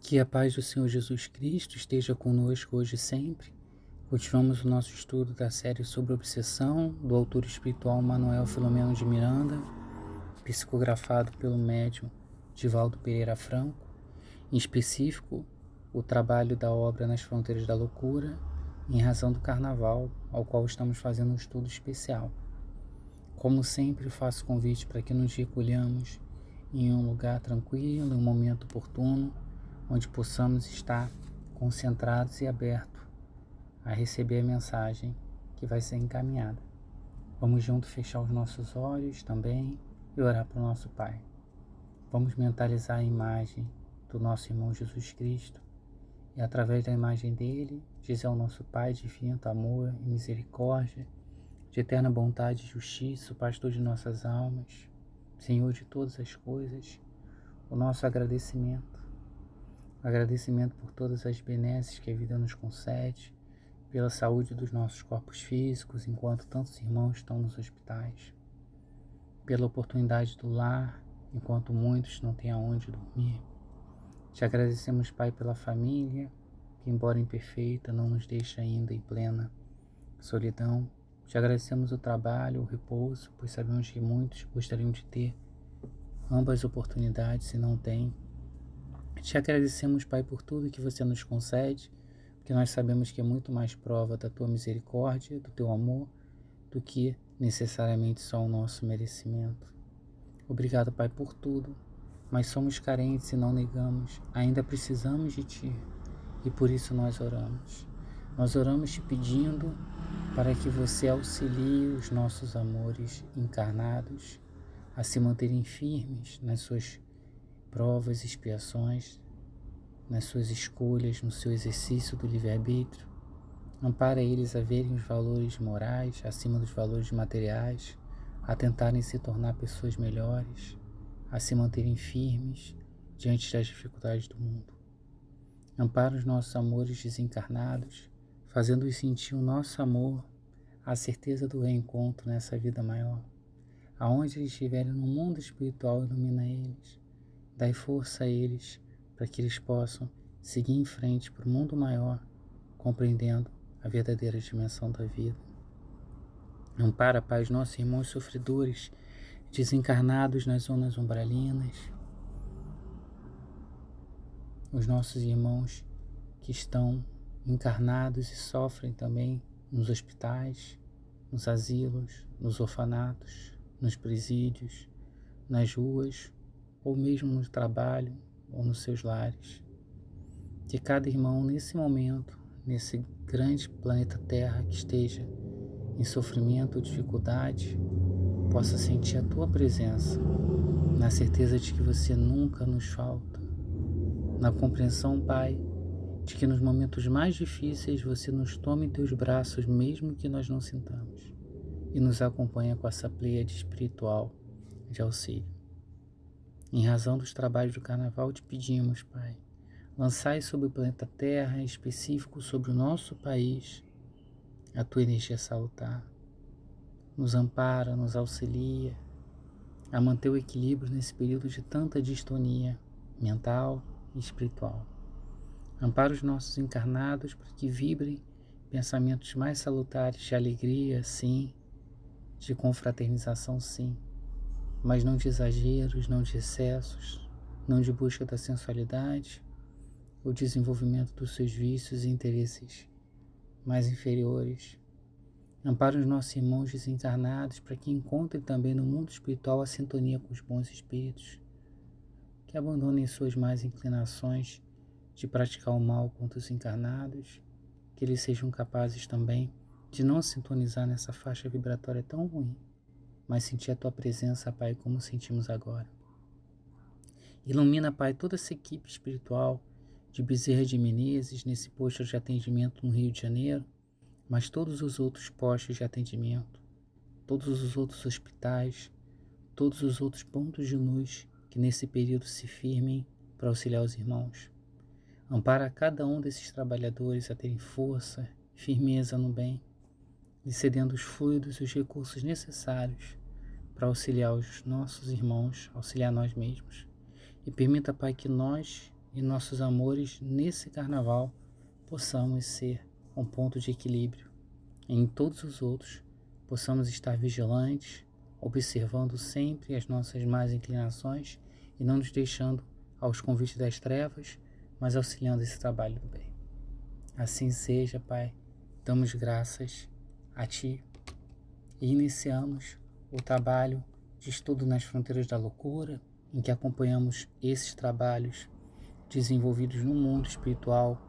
Que a paz do Senhor Jesus Cristo esteja conosco hoje e sempre. Continuamos o nosso estudo da série sobre obsessão, do autor espiritual Manuel Filomeno de Miranda, psicografado pelo médium Divaldo Pereira Franco, em específico, o trabalho da obra Nas Fronteiras da Loucura, em razão do Carnaval, ao qual estamos fazendo um estudo especial. Como sempre, faço convite para que nos recolhamos em um lugar tranquilo, em um momento oportuno, onde possamos estar concentrados e abertos a receber a mensagem que vai ser encaminhada. Vamos juntos fechar os nossos olhos também e orar para o nosso Pai. Vamos mentalizar a imagem do nosso irmão Jesus Cristo e, através da imagem dele, dizer ao nosso Pai de infinito amor e misericórdia, de eterna bondade e justiça, o pastor de nossas almas, Senhor de todas as coisas, o nosso agradecimento. Agradecimento por todas as benesses que a vida nos concede, pela saúde dos nossos corpos físicos, enquanto tantos irmãos estão nos hospitais, pela oportunidade do lar, enquanto muitos não têm aonde dormir. Te agradecemos, Pai, pela família, que, embora imperfeita, não nos deixa ainda em plena solidão. Te agradecemos o trabalho, o repouso, pois sabemos que muitos gostariam de ter ambas oportunidades e não têm. Te agradecemos, Pai, por tudo que você nos concede, porque nós sabemos que é muito mais prova da tua misericórdia, do teu amor, do que necessariamente só o nosso merecimento. Obrigado, Pai, por tudo, mas somos carentes e não negamos, ainda precisamos de ti, e por isso nós oramos. Nós oramos te pedindo para que você auxilie os nossos amores encarnados a se manterem firmes nas suas provas e expiações, nas suas escolhas, no seu exercício do livre-arbítrio. Ampara eles a verem os valores morais acima dos valores materiais, a tentarem se tornar pessoas melhores, a se manterem firmes diante das dificuldades do mundo. Ampara os nossos amores desencarnados, fazendo-os sentir o nosso amor, a certeza do reencontro nessa vida maior. Aonde eles estiverem no mundo espiritual, ilumina eles. Dai força a eles para que eles possam seguir em frente para o mundo maior, compreendendo a verdadeira dimensão da vida. Ampara, Pai, os nossos irmãos sofredores, desencarnados nas zonas umbralinas, os nossos irmãos que estão encarnados e sofrem também nos hospitais, nos asilos, nos orfanatos, nos presídios, nas ruas, ou mesmo no trabalho ou nos seus lares. Que cada irmão nesse momento, nesse grande planeta Terra que esteja em sofrimento ou dificuldade, possa sentir a tua presença, na certeza de que você nunca nos falta, na compreensão, Pai, de que nos momentos mais difíceis você nos toma em teus braços, mesmo que nós não sintamos, e nos acompanha com essa pleiade espiritual de auxílio. Em razão dos trabalhos do Carnaval, te pedimos, Pai, lançai sobre o planeta Terra, em específico sobre o nosso país, a tua energia salutar. Nos ampara, nos auxilia a manter o equilíbrio nesse período de tanta distonia mental e espiritual. Ampara os nossos encarnados para que vibrem pensamentos mais salutares de alegria, sim, de confraternização, sim, mas não de exageros, não de excessos, não de busca da sensualidade, o desenvolvimento dos seus vícios e interesses mais inferiores. Ampara os nossos irmãos desencarnados para que encontrem também no mundo espiritual a sintonia com os bons espíritos, que abandonem suas más inclinações de praticar o mal contra os encarnados, que eles sejam capazes também de não sintonizar nessa faixa vibratória tão ruim, mas sentir a tua presença, Pai, como sentimos agora. Ilumina, Pai, toda essa equipe espiritual de Bezerra de Menezes, nesse posto de atendimento no Rio de Janeiro, mas todos os outros postos de atendimento, todos os outros hospitais, todos os outros pontos de luz que nesse período se firmem para auxiliar os irmãos. Ampara cada um desses trabalhadores a terem força, firmeza no bem, e cedendo os fluidos e os recursos necessários para auxiliar os nossos irmãos, auxiliar nós mesmos. E permita, Pai, que nós e nossos amores nesse carnaval possamos ser um ponto de equilíbrio. E em todos os outros, possamos estar vigilantes, observando sempre as nossas más inclinações e não nos deixando aos convites das trevas, mas auxiliando esse trabalho do bem. Assim seja, Pai. Damos graças a Ti e iniciamos o trabalho de estudo nas fronteiras da loucura, em que acompanhamos esses trabalhos desenvolvidos no mundo espiritual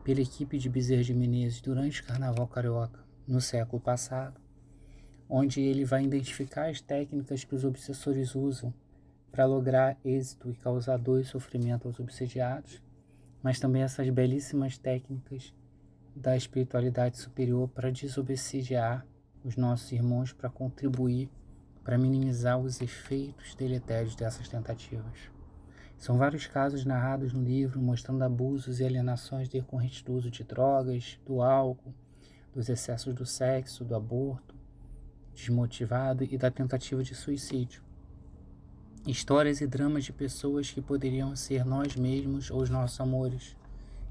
pela equipe de Bezerra de Menezes durante o Carnaval Carioca no século passado, onde ele vai identificar as técnicas que os obsessores usam para lograr êxito e causar dor e sofrimento aos obsediados, mas também essas belíssimas técnicas da espiritualidade superior para desobsediar os nossos irmãos, para contribuir, para minimizar os efeitos deletérios dessas tentativas. São vários casos narrados no livro mostrando abusos e alienações decorrentes do uso de drogas, do álcool, dos excessos do sexo, do aborto desmotivado e da tentativa de suicídio. Histórias e dramas de pessoas que poderiam ser nós mesmos ou os nossos amores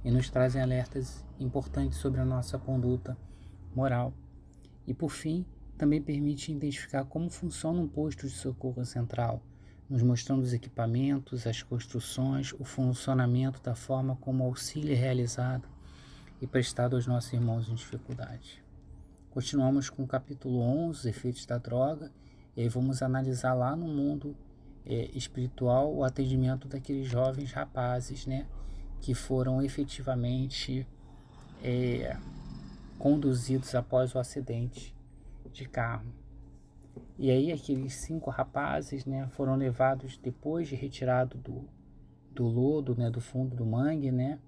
e nos trazem alertas importantes sobre a nossa conduta moral. E por fim, também permite identificar como funciona um posto de socorro central, nos mostrando os equipamentos, as construções, o funcionamento da forma como o auxílio é realizado e prestado aos nossos irmãos em dificuldade. Continuamos com o capítulo 11, os efeitos da droga, e aí vamos analisar lá no mundo espiritual o atendimento daqueles jovens rapazes, né, que foram efetivamente conduzidos após o acidente de carro. E aí aqueles 5 rapazes, né, foram levados depois de retirado do lodo, né, do fundo do mangue, né,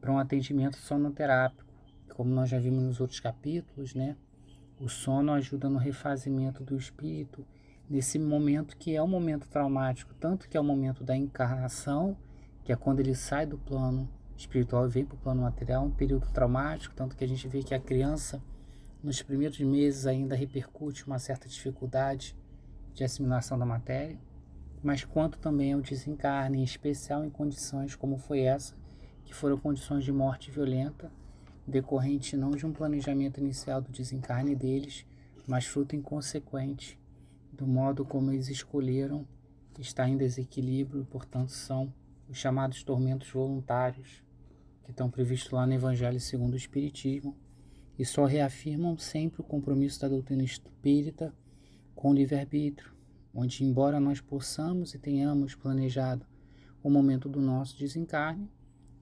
para um atendimento sonoterápico. Como nós já vimos nos outros capítulos, né, o sono ajuda no refazimento do espírito nesse momento que é um momento traumático, tanto que é o momento da encarnação, que é quando ele sai do plano espiritual e vem para o plano material, um período traumático, tanto que a gente vê que a criança nos primeiros meses ainda repercute uma certa dificuldade de assimilação da matéria, mas quanto também é o desencarne, em especial em condições como foi essa, que foram condições de morte violenta, decorrente não de um planejamento inicial do desencarne deles, mas fruto inconsequente do modo como eles escolheram estar em desequilíbrio, portanto são os chamados tormentos voluntários, que estão previstos lá no Evangelho segundo o Espiritismo, e só reafirmam sempre o compromisso da doutrina espírita com o livre-arbítrio, onde embora nós possamos e tenhamos planejado o momento do nosso desencarne,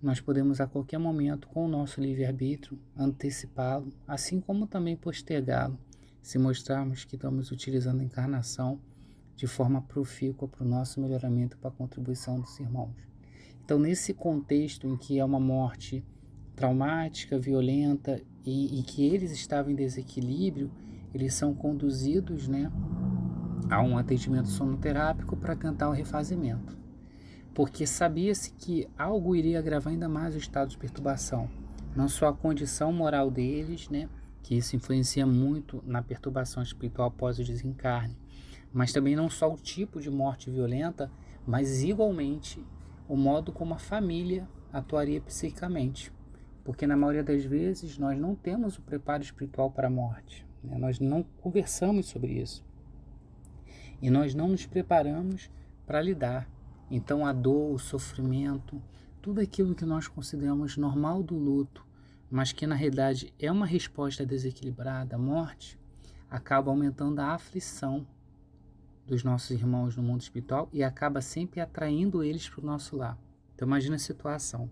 nós podemos a qualquer momento, com o nosso livre-arbítrio, antecipá-lo, assim como também postergá-lo, se mostrarmos que estamos utilizando a encarnação de forma profícua para o nosso melhoramento e para a contribuição dos irmãos. Então, nesse contexto em que é uma morte traumática, violenta e que eles estavam em desequilíbrio, eles são conduzidos, né, a um atendimento sonoterápico para tentar o refazimento. Porque sabia-se que algo iria agravar ainda mais o estado de perturbação. Não só a condição moral deles, né, que isso influencia muito na perturbação espiritual após o desencarne, mas também não só o tipo de morte violenta, mas igualmente o modo como a família atuaria psiquicamente. Porque na maioria das vezes nós não temos o preparo espiritual para a morte, né? Nós não conversamos sobre isso. E nós não nos preparamos para lidar. Então a dor, o sofrimento, tudo aquilo que nós consideramos normal do luto, mas que na realidade é uma resposta desequilibrada à morte, acaba aumentando a aflição dos nossos irmãos no mundo espiritual e acaba sempre atraindo eles para o nosso lar. Então imagina a situação.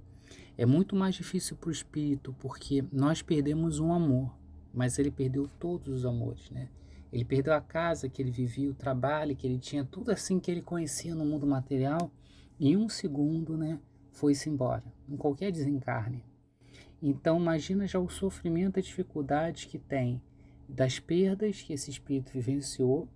É muito mais difícil para o espírito porque nós perdemos um amor, mas ele perdeu todos os amores, né? Ele perdeu a casa que ele vivia, o trabalho que ele tinha, tudo assim que ele conhecia no mundo material, em um segundo, né, foi-se embora, em qualquer desencarne. Então imagina já o sofrimento e a dificuldade que tem das perdas que esse espírito vivenciou,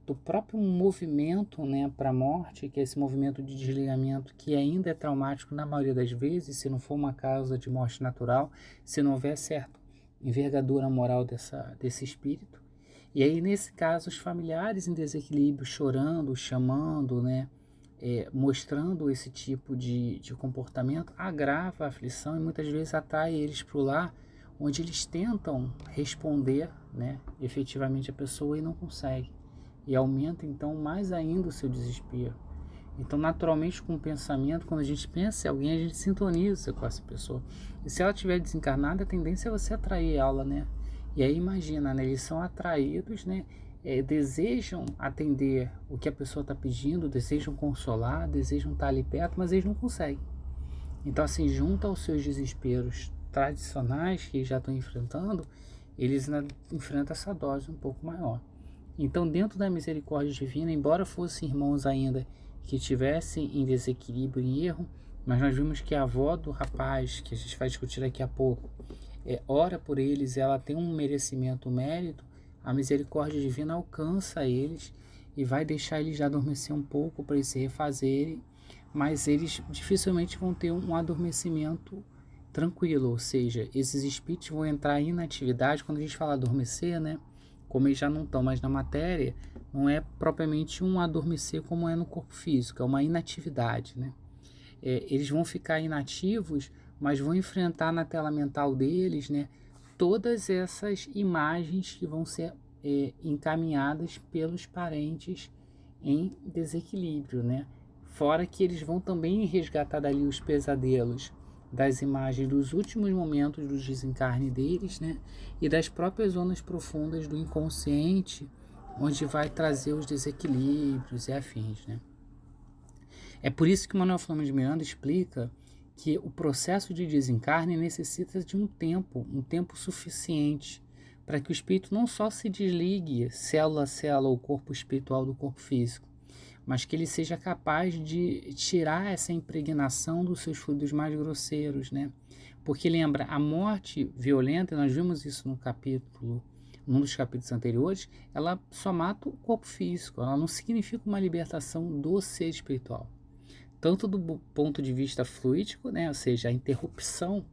do próprio movimento, né, para a morte, que é esse movimento de desligamento que ainda é traumático na maioria das vezes, se não for uma causa de morte natural, se não houver certa envergadura moral desse espírito. E aí, nesse caso, os familiares em desequilíbrio, chorando, chamando, né, mostrando esse tipo de comportamento, agrava a aflição e muitas vezes atrai eles para o lar, onde eles tentam responder, né, efetivamente a pessoa e não conseguem. E aumenta então mais ainda o seu desespero. Então, naturalmente, com o pensamento, quando a gente pensa em alguém, a gente sintoniza com essa pessoa. E se ela estiver desencarnada, a tendência é você atrair ela, né? E aí imagina, né? Eles são atraídos, né? Desejam atender o que a pessoa está pedindo, desejam consolar, desejam estar ali perto, mas eles não conseguem. Então, assim, junto aos seus desesperos tradicionais que já estão enfrentando, eles enfrentam essa dose um pouco maior. Então, dentro da misericórdia divina, embora fossem irmãos ainda que estivessem em desequilíbrio, em erro, mas nós vimos que a avó do rapaz, que a gente vai discutir daqui a pouco, ora por eles, ela tem um merecimento, um mérito, a misericórdia divina alcança eles e vai deixar eles já adormecer um pouco para eles se refazerem, mas eles dificilmente vão ter um adormecimento tranquilo, ou seja, esses espíritos vão entrar em inatividade. Quando a gente fala adormecer, né, como eles já não estão mais na matéria, não é propriamente um adormecer como é no corpo físico, é uma inatividade, né? Eles vão ficar inativos, mas vão enfrentar na tela mental deles, né, todas essas imagens que vão ser encaminhadas pelos parentes em desequilíbrio, né? Fora que eles vão também resgatar dali os pesadelos das imagens dos últimos momentos do desencarne deles, né? E das próprias zonas profundas do inconsciente, onde vai trazer os desequilíbrios e afins, né? É por isso que Manuel Filomeno de Miranda explica que o processo de desencarne necessita de um tempo suficiente para que o espírito não só se desligue célula a célula, o corpo espiritual do corpo físico, mas que ele seja capaz de tirar essa impregnação dos seus fluidos mais grosseiros, né? Porque lembra, a morte violenta, nós vimos isso num dos capítulos anteriores, ela só mata o corpo físico, ela não significa uma libertação do ser espiritual. Tanto do ponto de vista fluídico, né? Ou seja, a interrupção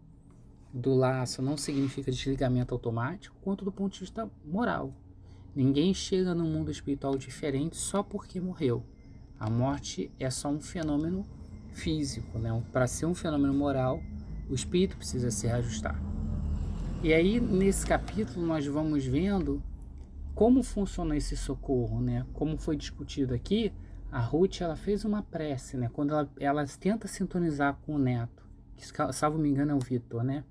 do laço não significa desligamento automático, quanto do ponto de vista moral. Ninguém chega no mundo espiritual diferente só porque morreu. A morte é só um fenômeno físico, né? Para ser um fenômeno moral, o espírito precisa se reajustar. E aí, nesse capítulo, nós vamos vendo como funciona esse socorro, né? Como foi discutido aqui, a Ruth, ela fez uma prece, né? Quando ela tenta sintonizar com o neto, que, salvo me engano, é o Vitor, né?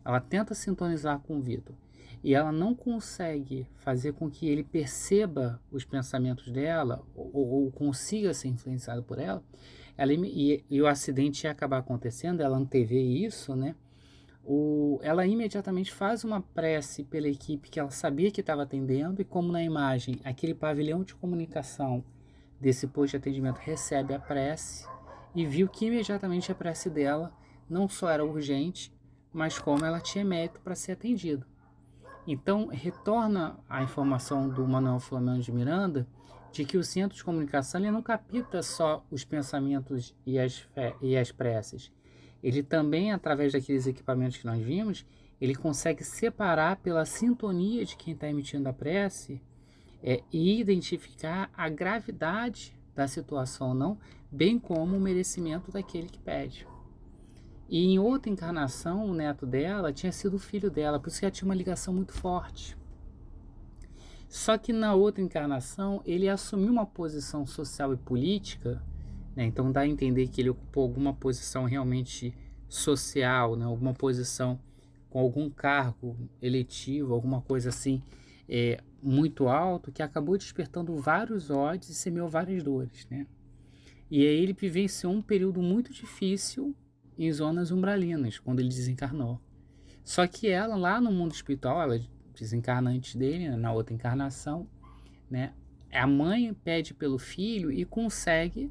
Ela tenta sintonizar com o Vitor. E ela não consegue fazer com que ele perceba os pensamentos dela ou consiga ser influenciado por ela. E o acidente ia acabar acontecendo, ela antevê isso, né? Ela imediatamente faz uma prece pela equipe que ela sabia que estava atendendo, e como na imagem, aquele pavilhão de comunicação desse posto de atendimento recebe a prece, e viu que imediatamente a prece dela não só era urgente, mas como ela tinha mérito para ser atendida. Então, retorna a informação do Manuel Filomeno de Miranda de que o centro de comunicação ele não capta só os pensamentos e as preces. Ele também, através daqueles equipamentos que nós vimos, ele consegue separar pela sintonia de quem está emitindo a prece e identificar a gravidade da situação ou não, bem como o merecimento daquele que pede. E em outra encarnação, o neto dela tinha sido o filho dela, por isso que ela tinha uma ligação muito forte. Só que na outra encarnação, ele assumiu uma posição social e política, né? Então dá a entender que ele ocupou alguma posição realmente social, né? Alguma posição com algum cargo eletivo, alguma coisa assim, muito alto, que acabou despertando vários ódios e semeou várias dores, né? E aí ele vivenciou um período muito difícil em zonas umbralinas, quando ele desencarnou. Só que ela, lá no mundo espiritual, ela desencarna antes dele, né, na outra encarnação, né, a mãe pede pelo filho e consegue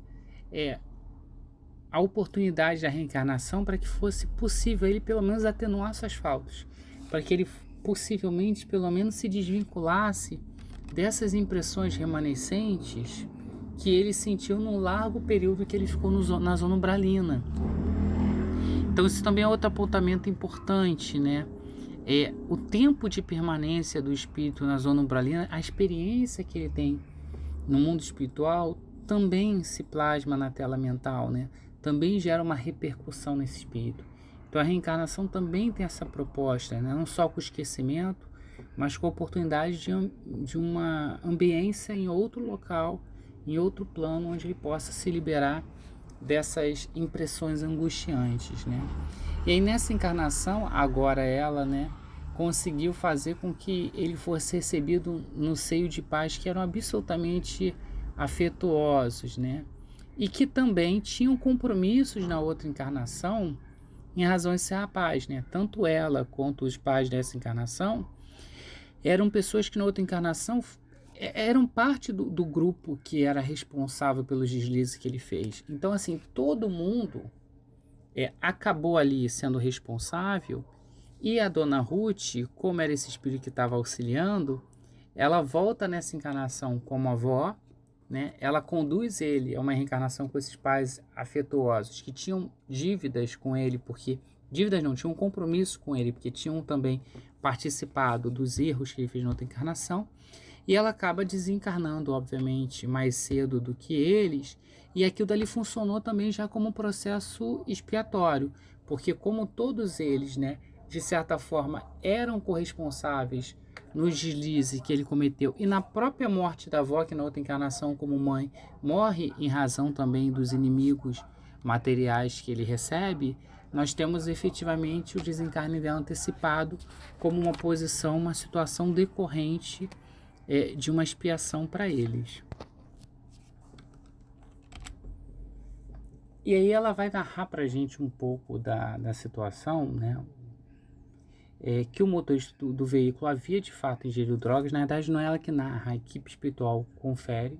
a oportunidade da reencarnação para que fosse possível ele pelo menos atenuar suas faltas, para que ele possivelmente pelo menos se desvinculasse dessas impressões remanescentes que ele sentiu no largo período que ele ficou na zona umbralina. Então isso também é outro apontamento importante, né? O tempo de permanência do espírito na zona umbralina, a experiência que ele tem no mundo espiritual, também se plasma na tela mental, né? Também gera uma repercussão nesse espírito. Então a reencarnação também tem essa proposta, né? Não só com o esquecimento, mas com a oportunidade de uma ambiência em outro local, em outro plano, onde ele possa se liberar dessas impressões angustiantes, né? E aí nessa encarnação, agora ela, né, conseguiu fazer com que ele fosse recebido no seio de pais que eram absolutamente afetuosos, né? E que também tinham compromissos na outra encarnação em razão de ser rapaz, né? Tanto ela quanto os pais dessa encarnação eram pessoas que na outra encarnação eram parte do grupo que era responsável pelos deslizes que ele fez. Então, assim, todo mundo acabou ali sendo responsável, e a dona Ruth, como era esse espírito que estava auxiliando, ela volta nessa encarnação como avó, né? Ela conduz ele a uma reencarnação com esses pais afetuosos que tinham dívidas com ele, porque dívidas não, tinham um compromisso com ele, porque tinham também participado dos erros que ele fez na outra encarnação, e ela acaba desencarnando, obviamente, mais cedo do que eles, e aquilo dali funcionou também já como um processo expiatório, porque como todos eles, né, de certa forma, eram corresponsáveis nos deslizes que ele cometeu, e na própria morte da avó, que na outra encarnação como mãe, morre em razão também dos inimigos materiais que ele recebe, nós temos efetivamente o desencarne dela antecipado como uma posição, uma situação decorrente de uma expiação para eles. E aí ela vai narrar para a gente um pouco da situação, né? Que o motorista do veículo havia de fato ingerido drogas. Na verdade não é ela que narra, a equipe espiritual confere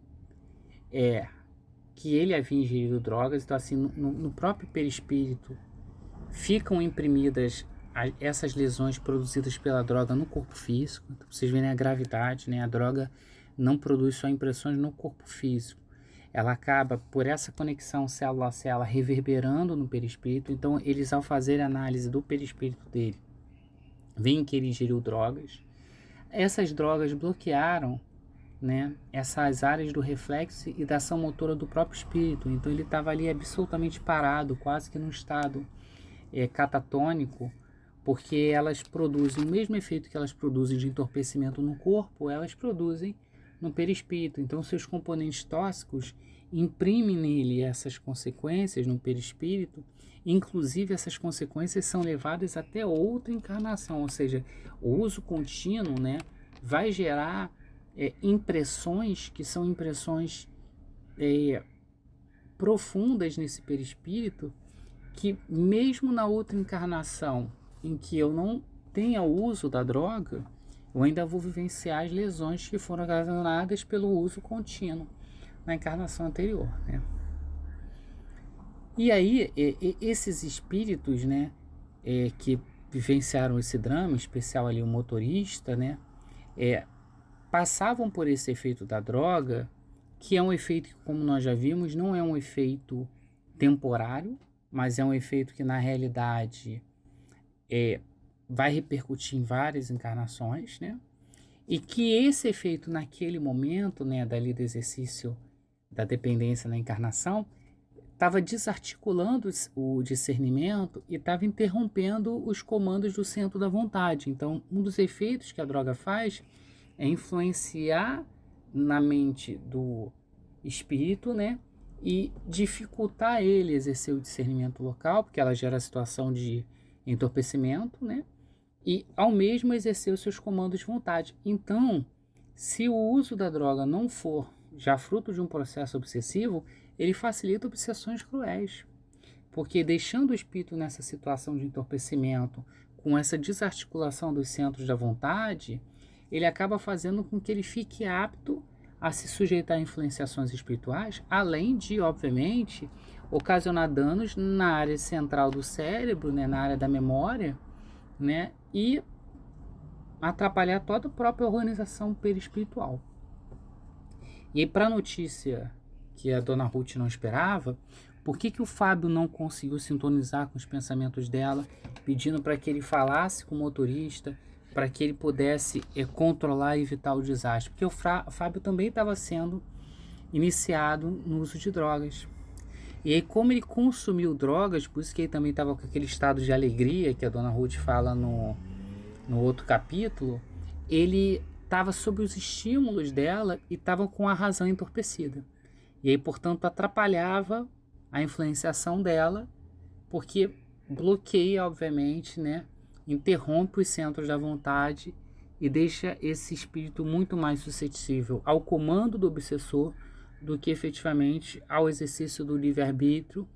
que ele havia ingerido drogas. Então assim, no próprio perispírito ficam imprimidas essas lesões produzidas pela droga no corpo físico. Então, vocês verem a gravidade, né? A droga não produz só impressões no corpo físico, ela acaba, por essa conexão célula a célula, reverberando no perispírito. Então eles, ao fazer a análise do perispírito dele, veem que ele ingeriu drogas. Essas drogas bloquearam, né, essas áreas do reflexo e da ação motora do próprio espírito. Então ele estava ali absolutamente parado, quase que num estado catatônico, porque elas produzem o mesmo efeito que elas produzem de entorpecimento no corpo, elas produzem no perispírito. Então seus componentes tóxicos imprimem nele essas consequências no perispírito. Inclusive essas consequências são levadas até outra encarnação, ou seja, o uso contínuo, né, vai gerar impressões que são impressões profundas nesse perispírito, que mesmo na outra encarnação em que eu não tenha o uso da droga, eu ainda vou vivenciar as lesões que foram ocasionadas pelo uso contínuo na encarnação anterior, né? E aí, esses espíritos, né, que vivenciaram esse drama, em especial ali o motorista, né, passavam por esse efeito da droga, que é um efeito que, como nós já vimos, não é um efeito temporário, mas é um efeito que na realidade vai repercutir em várias encarnações, né? E que esse efeito naquele momento, né, dali do exercício da dependência na encarnação, estava desarticulando o discernimento e estava interrompendo os comandos do centro da vontade. Então, um dos efeitos que a droga faz é influenciar na mente do espírito, né, e dificultar ele exercer o discernimento local, porque ela gera a situação de entorpecimento, né, e ao mesmo exercer os seus comandos de vontade. Então, se o uso da droga não for já fruto de um processo obsessivo, ele facilita obsessões cruéis, porque deixando o espírito nessa situação de entorpecimento, com essa desarticulação dos centros da vontade, ele acaba fazendo com que ele fique apto a se sujeitar a influenciações espirituais, além de, obviamente, ocasionar danos na área central do cérebro, né, na área da memória, né, e atrapalhar toda a própria organização perispiritual. E aí, para a notícia que a dona Ruth não esperava, por que o Fábio não conseguiu sintonizar com os pensamentos dela, pedindo para que ele falasse com o motorista, para que ele pudesse controlar e evitar o desastre? Porque o Fábio também estava sendo iniciado no uso de drogas. E aí, como ele consumiu drogas, por isso que ele também estava com aquele estado de alegria que a dona Ruth fala no outro capítulo, ele estava sob os estímulos dela e estava com a razão entorpecida. E aí, portanto, atrapalhava a influenciação dela, porque bloqueia, obviamente, né? Interrompe os centros da vontade e deixa esse espírito muito mais suscetível ao comando do obsessor do que efetivamente ao exercício do livre-arbítrio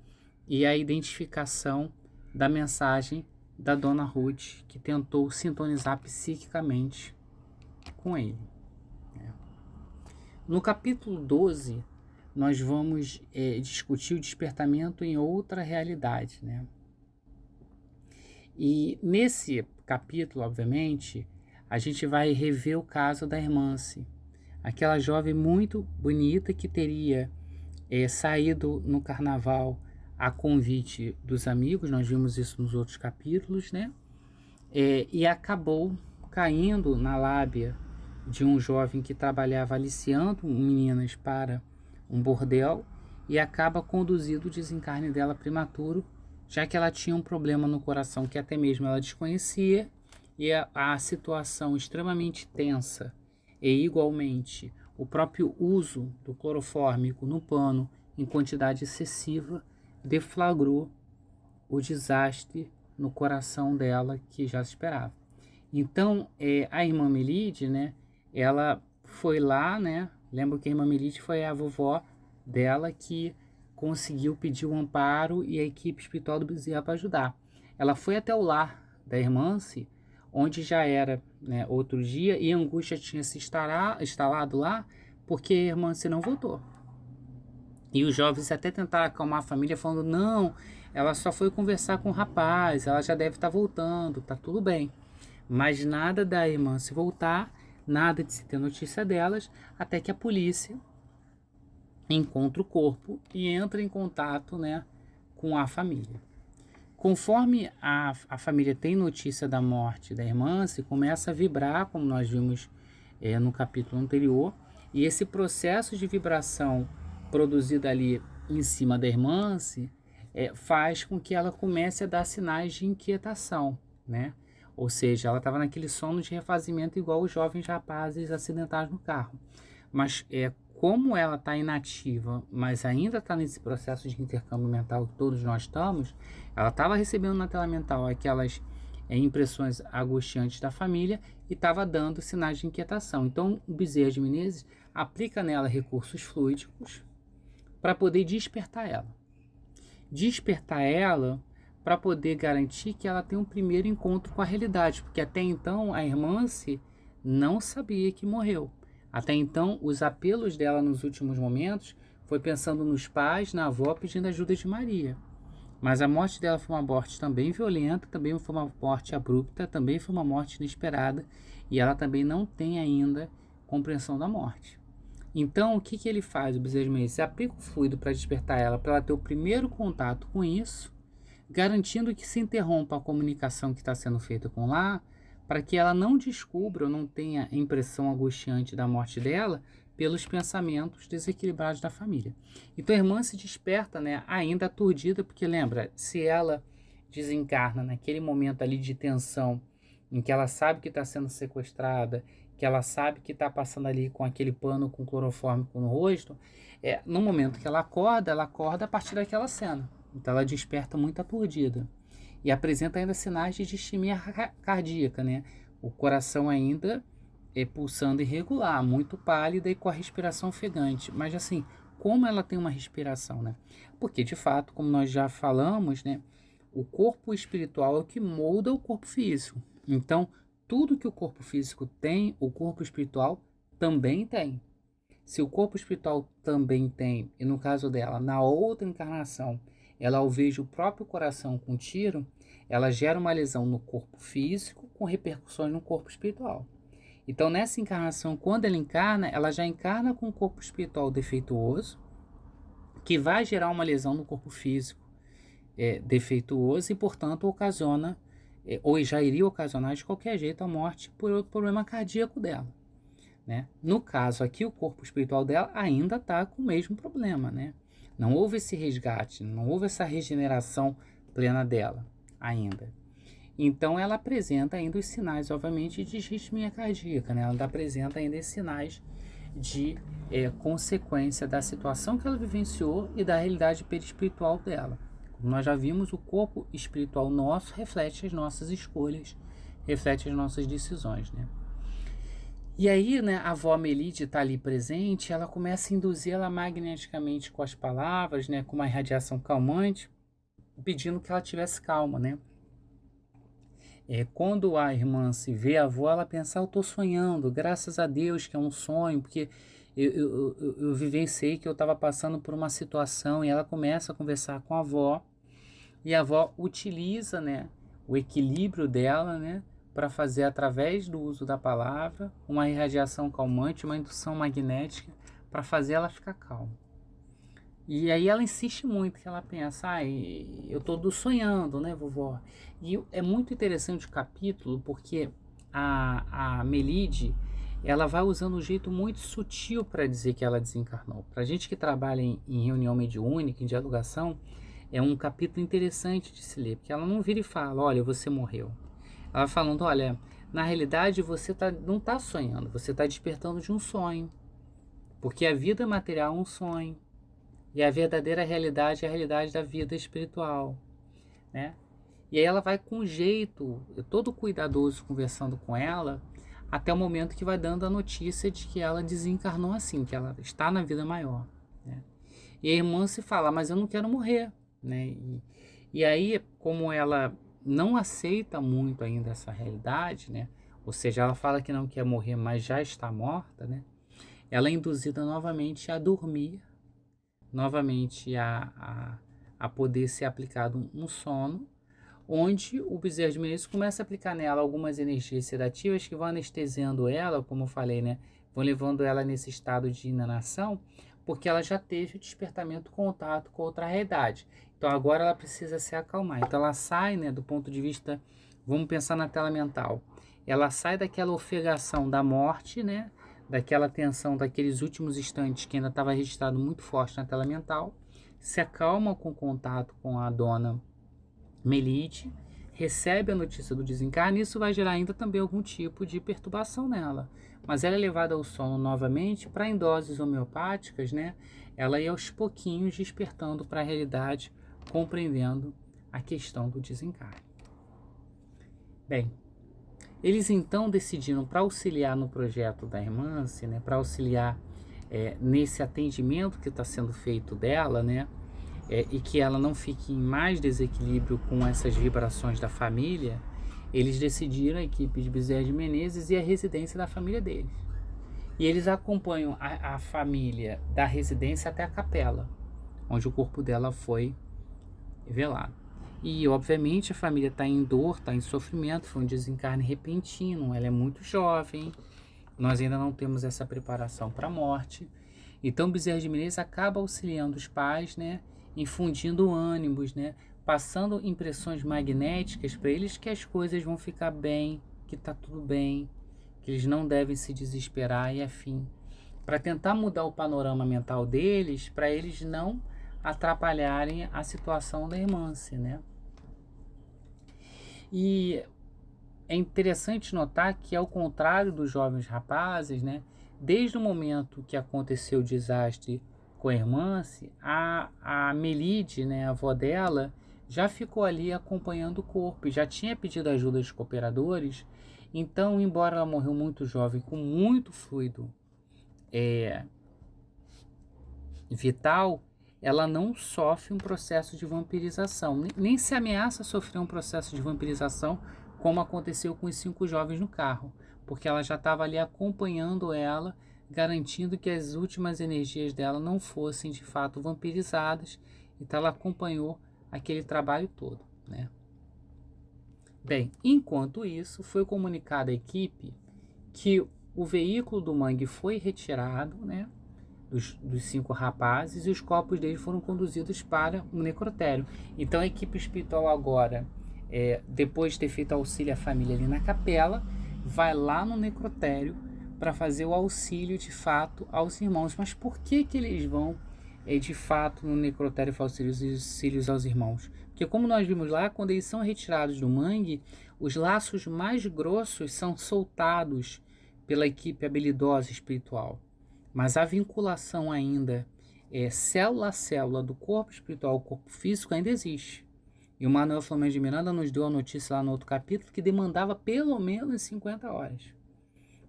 e à identificação da mensagem da dona Ruth, que tentou sintonizar psiquicamente com ele. No capítulo 12, nós vamos discutir o despertamento em outra realidade, né? E nesse capítulo, obviamente, a gente vai rever o caso da Hermance, aquela jovem muito bonita que teria saído no carnaval a convite dos amigos, nós vimos isso nos outros capítulos, né? E acabou caindo na lábia de um jovem que trabalhava aliciando meninas para um bordel e acaba conduzindo o desencarne dela prematuro, já que ela tinha um problema no coração que até mesmo ela desconhecia, e a situação extremamente tensa e igualmente o próprio uso do clorofórmico no pano em quantidade excessiva deflagrou o desastre no coração dela que já se esperava. Então, a irmã Melide, né, ela foi lá, né, lembra que a irmã Melide foi a vovó dela que conseguiu pedir o amparo e a equipe espiritual do Bezerra para ajudar. Ela foi até o lar da Hermance, onde já era, né, outro dia, e a angústia tinha se instalado lá, porque a Hermance não voltou. E os jovens até tentaram acalmar a família, falando, não, ela só foi conversar com o rapaz, ela já deve estar voltando, tá tudo bem. Mas nada da irmã se voltar, nada de se ter notícia delas, até que a polícia encontra o corpo e entra em contato, né, com a família. Conforme a família tem notícia da morte da irmã, se começa a vibrar, como nós vimos no capítulo anterior, e esse processo de vibração produzido ali em cima da irmã faz com que ela comece a dar sinais de inquietação, né? Ou seja, ela estava naquele sono de refazimento igual os jovens rapazes acidentados no carro. Mas como ela está inativa, mas ainda está nesse processo de intercâmbio mental que todos nós estamos, ela estava recebendo na tela mental aquelas impressões angustiantes da família e estava dando sinais de inquietação. Então, o Bezerra de Menezes aplica nela recursos fluídicos para poder despertar ela. Despertar ela para poder garantir que ela tenha um primeiro encontro com a realidade, porque até então a Hermance não sabia que morreu. Até então, os apelos dela nos últimos momentos foi pensando nos pais, na avó, pedindo ajuda de Maria. Mas a morte dela foi uma morte também violenta, também foi uma morte abrupta, também foi uma morte inesperada, e ela também não tem ainda compreensão da morte. Então, o que ele faz, o Bezerra de Menezes? Você aplica o fluido para despertar ela, para ela ter o primeiro contato com isso, garantindo que se interrompa a comunicação que está sendo feita com lá, para que ela não descubra ou não tenha a impressão angustiante da morte dela pelos pensamentos desequilibrados da família. Então a irmã se desperta, né, ainda aturdida, porque lembra, se ela desencarna naquele momento ali de tensão, em que ela sabe que está sendo sequestrada, que ela sabe que está passando ali com aquele pano com clorofórmico no rosto, no momento que ela acorda a partir daquela cena. Então ela desperta muito aturdida e apresenta ainda sinais de distimia cardíaca, né? O coração ainda pulsando irregular, muito pálida e com a respiração ofegante. Mas assim, como ela tem uma respiração, né? Porque de fato, como nós já falamos, né? O corpo espiritual é o que molda o corpo físico. Então, tudo que o corpo físico tem, o corpo espiritual também tem. Se o corpo espiritual também tem, e no caso dela, na outra encarnação, ela alveja o próprio coração com tiro, ela gera uma lesão no corpo físico com repercussões no corpo espiritual. Então, nessa encarnação, quando ela encarna, ela já encarna com o corpo espiritual defeituoso, que vai gerar uma lesão no corpo físico defeituoso e, portanto, ocasiona, ou já iria ocasionar de qualquer jeito a morte por problema cardíaco dela. né? No caso aqui, o corpo espiritual dela ainda está com o mesmo problema, né? Não houve esse resgate, não houve essa regeneração plena dela ainda. Então ela apresenta ainda os sinais, obviamente, de disritmia cardíaca, né? Ela apresenta ainda esses sinais de consequência da situação que ela vivenciou e da realidade perispiritual dela. Como nós já vimos, o corpo espiritual nosso reflete as nossas escolhas, reflete as nossas decisões, né? E aí, né, a avó Melide está ali presente, ela começa a induzir ela magneticamente com as palavras, né, com uma irradiação calmante, pedindo que ela tivesse calma, né? Quando a irmã se vê a avó, ela pensa, eu estou sonhando, graças a Deus que é um sonho, porque eu vivenciei que eu estava passando por uma situação, e ela começa a conversar com a avó, e a avó utiliza, né, o equilíbrio dela, né, para fazer, através do uso da palavra, uma irradiação calmante, uma indução magnética, para fazer ela ficar calma. E aí ela insiste muito, que ela pensa, eu estou sonhando, né, vovó? E é muito interessante o capítulo, porque a Melide, ela vai usando um jeito muito sutil para dizer que ela desencarnou. Para a gente que trabalha em reunião mediúnica, em dialogação, é um capítulo interessante de se ler, porque ela não vira e fala, olha, você morreu. Ela vai falando, olha, na realidade você não está sonhando, você está despertando de um sonho, porque a vida material é um sonho. E a verdadeira realidade é a realidade da vida espiritual, né? E aí ela vai com jeito, todo cuidadoso, conversando com ela, até o momento que vai dando a notícia de que ela desencarnou assim, que ela está na vida maior, né? E a irmã se fala, mas eu não quero morrer, né? E aí, como ela não aceita muito ainda essa realidade, né? Ou seja, ela fala que não quer morrer, mas já está morta, né? Ela é induzida novamente a dormir, novamente a poder ser aplicado um sono, onde o Bezerra de Menezes começa a aplicar nela algumas energias sedativas que vão anestesiando ela, como eu falei, né? Vão levando ela nesse estado de inanação, porque ela já teve o despertamento, contato com outra realidade. Então agora ela precisa se acalmar. Então ela sai, né, do ponto de vista, vamos pensar na tela mental, ela sai daquela ofegação da morte, né? Daquela tensão daqueles últimos instantes que ainda estava registrado muito forte na tela mental, se acalma com o contato com a dona Melide, recebe a notícia do desencarne, e isso vai gerar ainda também algum tipo de perturbação nela. Mas ela é levada ao sono novamente para, em doses homeopáticas, né? Ela ia aos pouquinhos despertando para a realidade, compreendendo a questão do desencarne. Bem, eles então decidiram, para auxiliar no projeto da irmã, né, para auxiliar nesse atendimento que está sendo feito dela, né, e que ela não fique em mais desequilíbrio com essas vibrações da família, eles decidiram, a equipe de Bezerra de Menezes, ir à residência da família deles. E eles acompanham a família da residência até a capela, onde o corpo dela foi velado. E, obviamente, a família está em dor, está em sofrimento, foi um desencarne repentino, ela é muito jovem, nós ainda não temos essa preparação para a morte. Então, Bezerra de Menezes acaba auxiliando os pais, né, infundindo ânimos, né, passando impressões magnéticas para eles que as coisas vão ficar bem, que está tudo bem, que eles não devem se desesperar e afim. Para tentar mudar o panorama mental deles, para eles não atrapalharem a situação da irmã, né? E é interessante notar que, ao contrário dos jovens rapazes, né, desde o momento que aconteceu o desastre com a irmã, a Melide, né, a avó dela, já ficou ali acompanhando o corpo e já tinha pedido ajuda dos cooperadores. Então, embora ela morreu muito jovem, com muito fluido vital, ela não sofre um processo de vampirização, nem se ameaça sofrer um processo de vampirização, como aconteceu com os 5 jovens no carro, porque ela já estava ali acompanhando ela, garantindo que as últimas energias dela não fossem de fato vampirizadas. Então ela acompanhou aquele trabalho todo, né? Bem, enquanto isso, foi comunicado à equipe que o veículo do Mangue foi retirado, né, dos 5 rapazes, e os corpos deles foram conduzidos para o necrotério. Então a equipe espiritual agora, depois de ter feito auxílio à família ali na capela, vai lá no necrotério para fazer o auxílio de fato aos irmãos. Mas por que eles vão de fato no necrotério fazer auxílios aos irmãos? Porque como nós vimos lá, quando eles são retirados do mangue, os laços mais grossos são soltados pela equipe habilidosa espiritual. Mas a vinculação ainda célula a célula do corpo espiritual ao corpo físico ainda existe. E o Manoel Filomeno de Miranda nos deu a notícia lá no outro capítulo que demandava pelo menos 50 horas,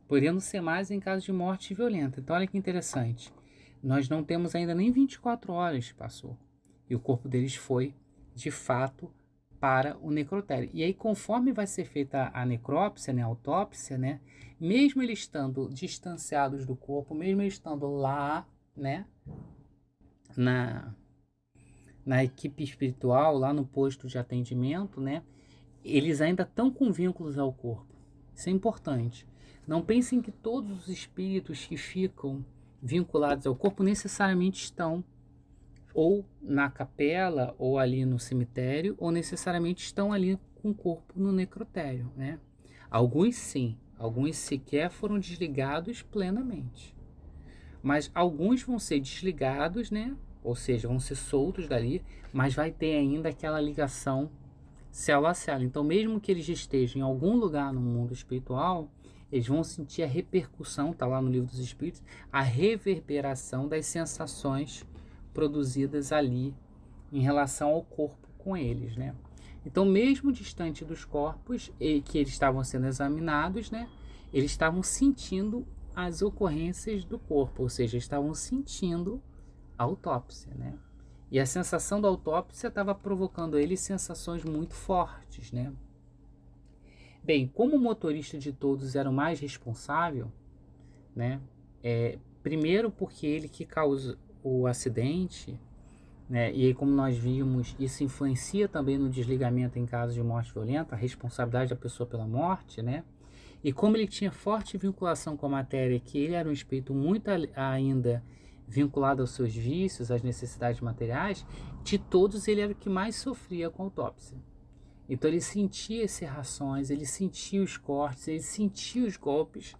podendo ser mais em caso de morte violenta. Então olha que interessante, nós não temos ainda nem 24 horas que passou, e o corpo deles foi, de fato, para o necrotério. E aí, conforme vai ser feita a necrópsia, né, a autópsia, né, mesmo eles estando distanciados do corpo, mesmo eles estando lá, né, na equipe espiritual, lá no posto de atendimento, né, eles ainda estão com vínculos ao corpo. Isso é importante. Não pensem que todos os espíritos que ficam vinculados ao corpo necessariamente estão ou na capela, ou ali no cemitério, ou necessariamente estão ali com o corpo no necrotério, né? Alguns sim, alguns sequer foram desligados plenamente. Mas alguns vão ser desligados, né? Ou seja, vão ser soltos dali, mas vai ter ainda aquela ligação célula a célula. Então, mesmo que eles estejam em algum lugar no mundo espiritual, eles vão sentir a repercussão, está lá no Livro dos Espíritos, a reverberação das sensações produzidas ali em relação ao corpo com eles, né? Então, mesmo distante dos corpos que eles estavam sendo examinados, né, eles estavam sentindo as ocorrências do corpo, ou seja, estavam sentindo a autópsia, né? E a sensação da autópsia estava provocando eles sensações muito fortes, né? Bem, como o motorista de todos era o mais responsável, né? Primeiro porque ele que causou o acidente, né? E aí, como nós vimos, isso influencia também no desligamento em caso de morte violenta, a responsabilidade da pessoa pela morte, né? E como ele tinha forte vinculação com a matéria, que ele era um espírito muito ainda vinculado aos seus vícios, às necessidades materiais, de todos ele era o que mais sofria com a autópsia. Então ele sentia as serrações, ele sentia os cortes, ele sentia os golpes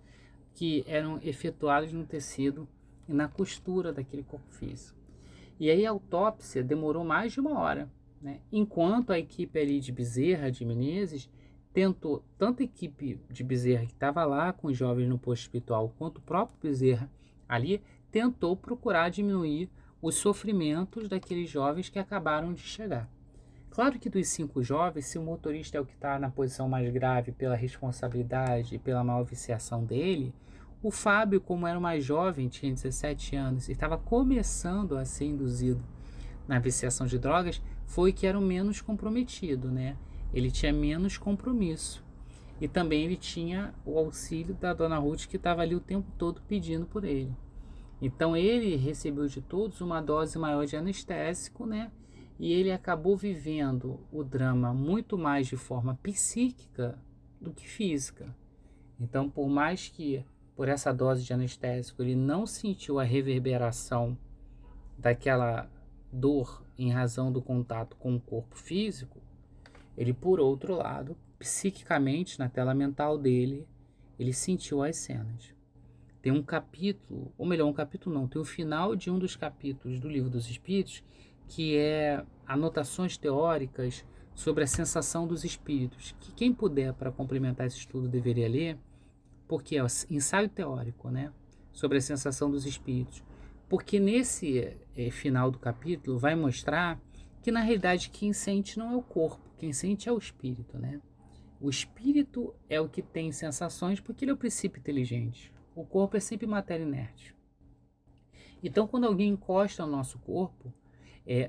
que eram efetuados no tecido e na costura daquele corpo físico. E aí a autópsia demorou mais de 1 hora, né? Enquanto a equipe ali de Bezerra, de Menezes, tentou, tanto a equipe de Bezerra que estava lá com os jovens no posto espiritual, quanto o próprio Bezerra ali, tentou procurar diminuir os sofrimentos daqueles jovens que acabaram de chegar. Claro que dos 5 jovens, se o motorista é o que está na posição mais grave pela responsabilidade e pela mal viciação dele, o Fábio, como era o mais jovem, tinha 17 anos e estava começando a ser induzido na viciação de drogas, foi que era o menos comprometido, né? Ele tinha menos compromisso. E também ele tinha o auxílio da dona Ruth, que estava ali o tempo todo pedindo por ele. Então ele recebeu de todos uma dose maior de anestésico, né? E ele acabou vivendo o drama muito mais de forma psíquica do que física. Então, por mais que por essa dose de anestésico ele não sentiu a reverberação daquela dor em razão do contato com o corpo físico, ele, por outro lado, psiquicamente, na tela mental dele, ele sentiu as cenas. Tem um capítulo, ou melhor, um capítulo não, tem o final de um dos capítulos do Livro dos Espíritos, que é anotações teóricas sobre a sensação dos espíritos, que quem puder, para complementar esse estudo, deveria ler, porque é o ensaio teórico, né, sobre a sensação dos espíritos. Porque nesse final do capítulo vai mostrar que, na realidade, quem sente não é o corpo, quem sente é o espírito, né? O espírito é o que tem sensações porque ele é o princípio inteligente. O corpo é sempre matéria inerte. Então, quando alguém encosta no nosso corpo,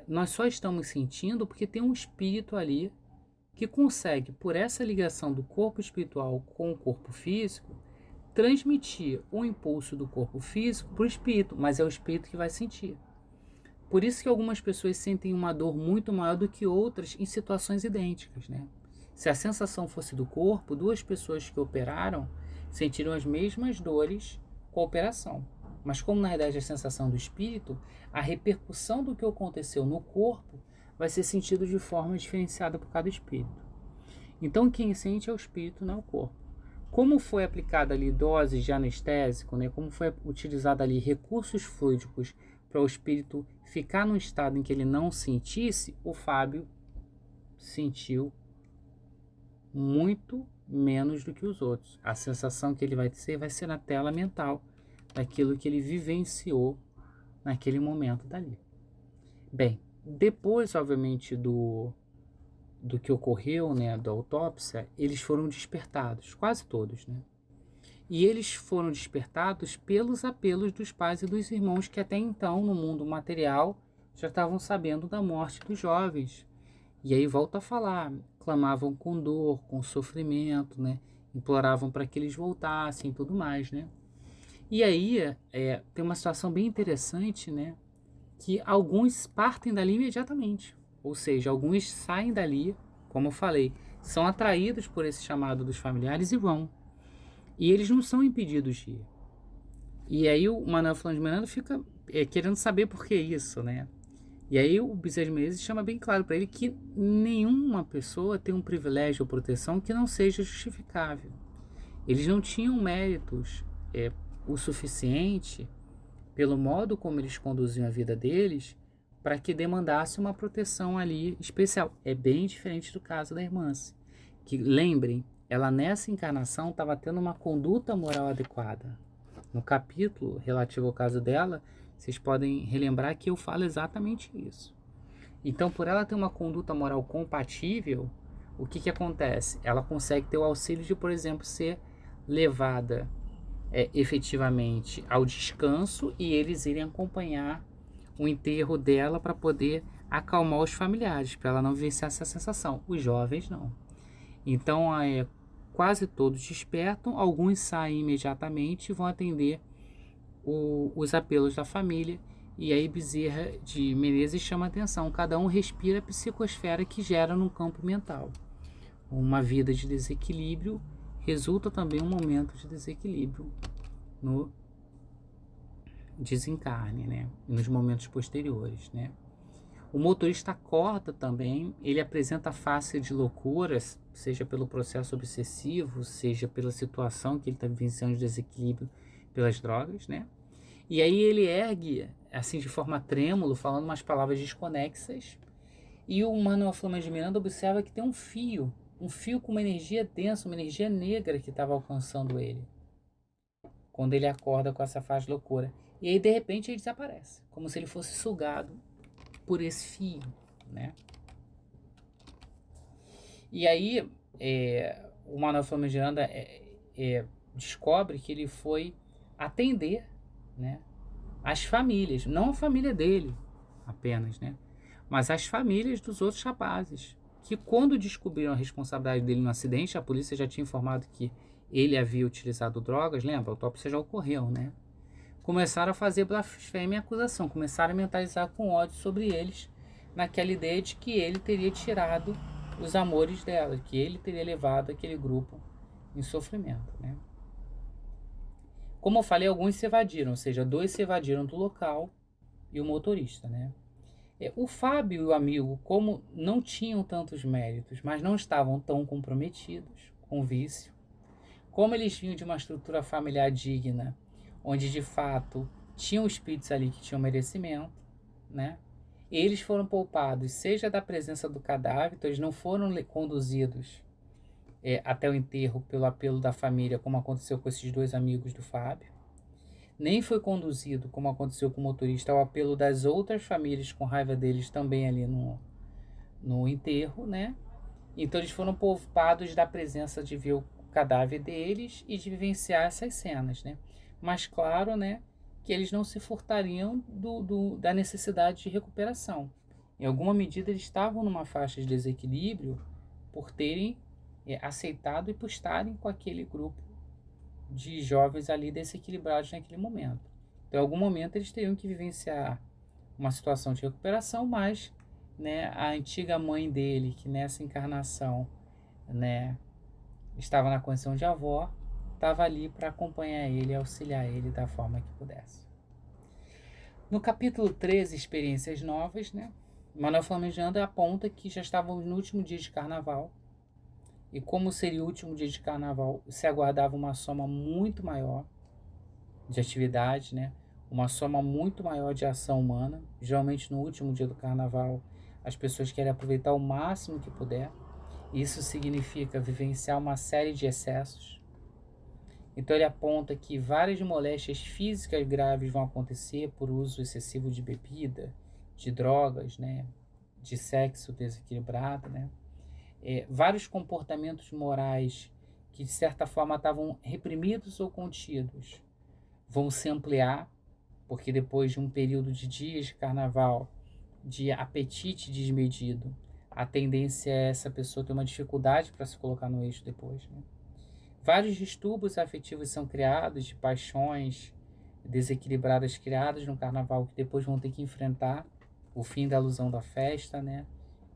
nós só estamos sentindo porque tem um espírito ali que consegue, por essa ligação do corpo espiritual com o corpo físico, transmitir o impulso do corpo físico para o espírito, mas é o espírito que vai sentir. Por isso que algumas pessoas sentem uma dor muito maior do que outras em situações idênticas, né? Se a sensação fosse do corpo, 2 pessoas que operaram sentiram as mesmas dores com a operação. Mas como na realidade é a sensação do espírito, a repercussão do que aconteceu no corpo vai ser sentido de forma diferenciada por cada espírito. Então quem sente é o espírito, não é o corpo. Como foi aplicada ali doses de anestésico, né? Como foi utilizado ali recursos fluídicos para o espírito ficar num estado em que ele não sentisse, o Fábio sentiu muito menos do que os outros. A sensação que ele vai ser na tela mental daquilo que ele vivenciou naquele momento dali. Bem, depois, obviamente, do que ocorreu, né, da autópsia, eles foram despertados, quase todos, né? E eles foram despertados pelos apelos dos pais e dos irmãos que até então, no mundo material, já estavam sabendo da morte dos jovens. E aí volta a falar, clamavam com dor, com sofrimento, né? Imploravam para que eles voltassem e tudo mais, né? E aí tem uma situação bem interessante, né? Que alguns partem dali imediatamente. Ou seja, alguns saem dali, como eu falei, são atraídos por esse chamado dos familiares e vão. E eles não são impedidos de ir. E aí o Manuel Flores de Miranda fica querendo saber por que isso, né? E aí o Bezerra de Menezes chama bem claro para ele que nenhuma pessoa tem um privilégio ou proteção que não seja justificável. Eles não tinham méritos o suficiente pelo modo como eles conduziam a vida deles para que demandasse uma proteção ali especial. É bem diferente do caso da irmã, que lembrem, ela nessa encarnação estava tendo uma conduta moral adequada. No capítulo relativo ao caso dela, vocês podem relembrar que eu falo exatamente isso. Então, por ela ter uma conduta moral compatível, o que acontece? Ela consegue ter o auxílio de, por exemplo, ser levada efetivamente ao descanso e eles irem acompanhar o enterro dela para poder acalmar os familiares, para ela não vivenciar essa sensação. Os jovens não. Então, quase todos despertam, alguns saem imediatamente e vão atender os apelos da família. E aí Bezerra de Menezes chama a atenção. Cada um respira a psicosfera que gera no campo mental. Uma vida de desequilíbrio resulta também um momento de desequilíbrio no desencarne, né? Nos momentos posteriores, né? O motorista acorda também, ele apresenta face de loucuras, seja pelo processo obsessivo, seja pela situação que ele está vivenciando de desequilíbrio pelas drogas, né? E aí ele ergue, assim, de forma trêmulo, falando umas palavras desconexas, e o Manuel Flores de Miranda observa que tem um fio com uma energia densa, uma energia negra que estava alcançando ele, quando ele acorda com essa fase de loucura. E aí, de repente, ele desaparece, como se ele fosse sugado por esse fio, né? E aí, o Manuel Flores de Miranda descobre que ele foi atender, né, as famílias, não a família dele apenas, né, mas as famílias dos outros rapazes, que quando descobriram a responsabilidade dele no acidente, a polícia já tinha informado que ele havia utilizado drogas, lembra? A autópsia já ocorreu, né? Começaram a fazer blasfêmia e acusação, começaram a mentalizar com ódio sobre eles, naquela ideia de que ele teria tirado os amores dela, que ele teria levado aquele grupo em sofrimento, né? Como eu falei, alguns se evadiram, ou seja, 2 se evadiram do local e o motorista, né? O Fábio e o amigo, como não tinham tantos méritos, mas não estavam tão comprometidos com o vício, como eles vinham de uma estrutura familiar digna, onde de fato tinham espíritos ali que tinham merecimento, né? Eles foram poupados, seja da presença do cadáver, então eles não foram conduzidos até o enterro pelo apelo da família, como aconteceu com esses 2 amigos do Fábio, nem foi conduzido, como aconteceu com o motorista, ao apelo das outras famílias com raiva deles também ali no enterro, né? Então eles foram poupados da presença de ver o cadáver deles e de vivenciar essas cenas, né? Mas claro, né, que eles não se furtariam da necessidade de recuperação. Em alguma medida eles estavam numa faixa de desequilíbrio por terem aceitado e por estarem com aquele grupo de jovens ali desequilibrados naquele momento. Então, em algum momento eles teriam que vivenciar uma situação de recuperação, mas, né, a antiga mãe dele, que nessa encarnação, né, estava na condição de avó, estava ali para acompanhar ele e auxiliar ele da forma que pudesse. No capítulo 13, Experiências Novas, né, Manuel Flores de Miranda aponta que já estávamos no último dia de carnaval E como seria o último dia de carnaval, se aguardava uma soma muito maior de atividade, né? Uma soma muito maior de ação humana. Geralmente no último dia do carnaval, as pessoas querem aproveitar o máximo que puder. Isso significa vivenciar uma série de excessos. Então ele aponta que várias moléstias físicas graves vão acontecer por uso excessivo de bebida, de drogas, né? De sexo desequilibrado, né? Vários comportamentos morais que de certa forma estavam reprimidos ou contidos vão se ampliar, porque depois de um período de dias de carnaval, de apetite desmedido, a tendência é essa pessoa ter uma dificuldade para se colocar no eixo depois, né? Vários distúrbios afetivos são criados, de paixões desequilibradas criadas no carnaval, que depois vão ter que enfrentar o fim da ilusão da festa, né?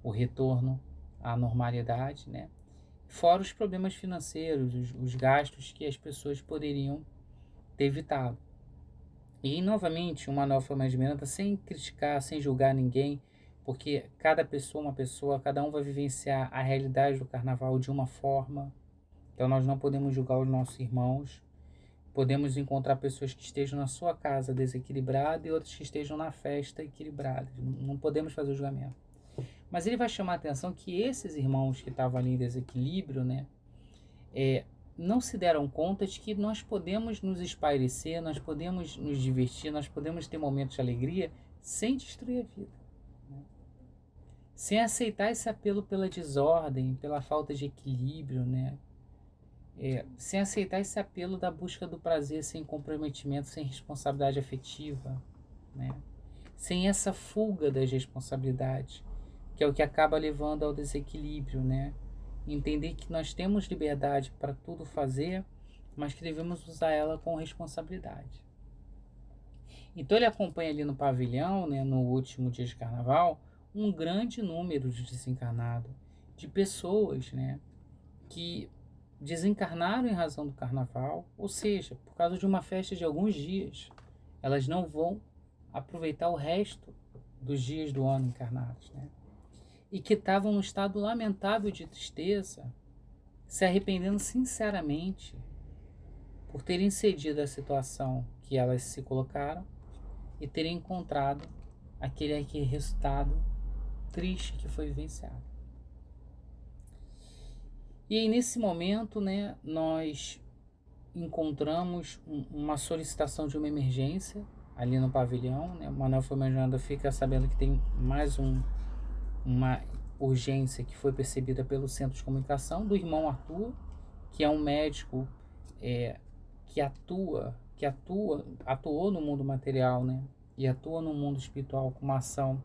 O retorno à normalidade, né? Fora os problemas financeiros, os gastos que as pessoas poderiam ter evitado. E, novamente, uma nova forma de Miranda, sem criticar, sem julgar ninguém, porque cada pessoa é uma pessoa, cada um vai vivenciar a realidade do carnaval de uma forma. Então nós não podemos julgar os nossos irmãos. Podemos encontrar pessoas que estejam na sua casa desequilibradas e outras que estejam na festa equilibradas. Não podemos fazer o julgamento. Mas ele vai chamar a atenção que esses irmãos que estavam ali em desequilíbrio, né, não se deram conta de que nós podemos nos espairecer, nós podemos nos divertir, nós podemos ter momentos de alegria sem destruir a vida, né? Sem aceitar esse apelo pela desordem, pela falta de equilíbrio, né? Sem aceitar esse apelo da busca do prazer sem comprometimento, sem responsabilidade afetiva, né? Sem essa fuga das responsabilidades, que é o que acaba levando ao desequilíbrio, né? Entender que nós temos liberdade para tudo fazer, mas que devemos usar ela com responsabilidade. Então ele acompanha ali no pavilhão, né, no último dia de carnaval, um grande número de desencarnados, de pessoas, né, que desencarnaram em razão do carnaval, ou seja, por causa de uma festa de alguns dias, elas não vão aproveitar o resto dos dias do ano encarnados, né? E que estavam num estado lamentável de tristeza, se arrependendo sinceramente por terem cedido à situação que elas se colocaram e terem encontrado aquele resultado triste que foi vivenciado. E aí nesse momento, né, nós encontramos uma solicitação de uma emergência ali no pavilhão, né? O Manuel Flamejando fica sabendo que tem mais uma urgência que foi percebida pelo centro de comunicação do irmão Arthur, que é um médico que atuou no mundo material, né? E atua no mundo espiritual com uma ação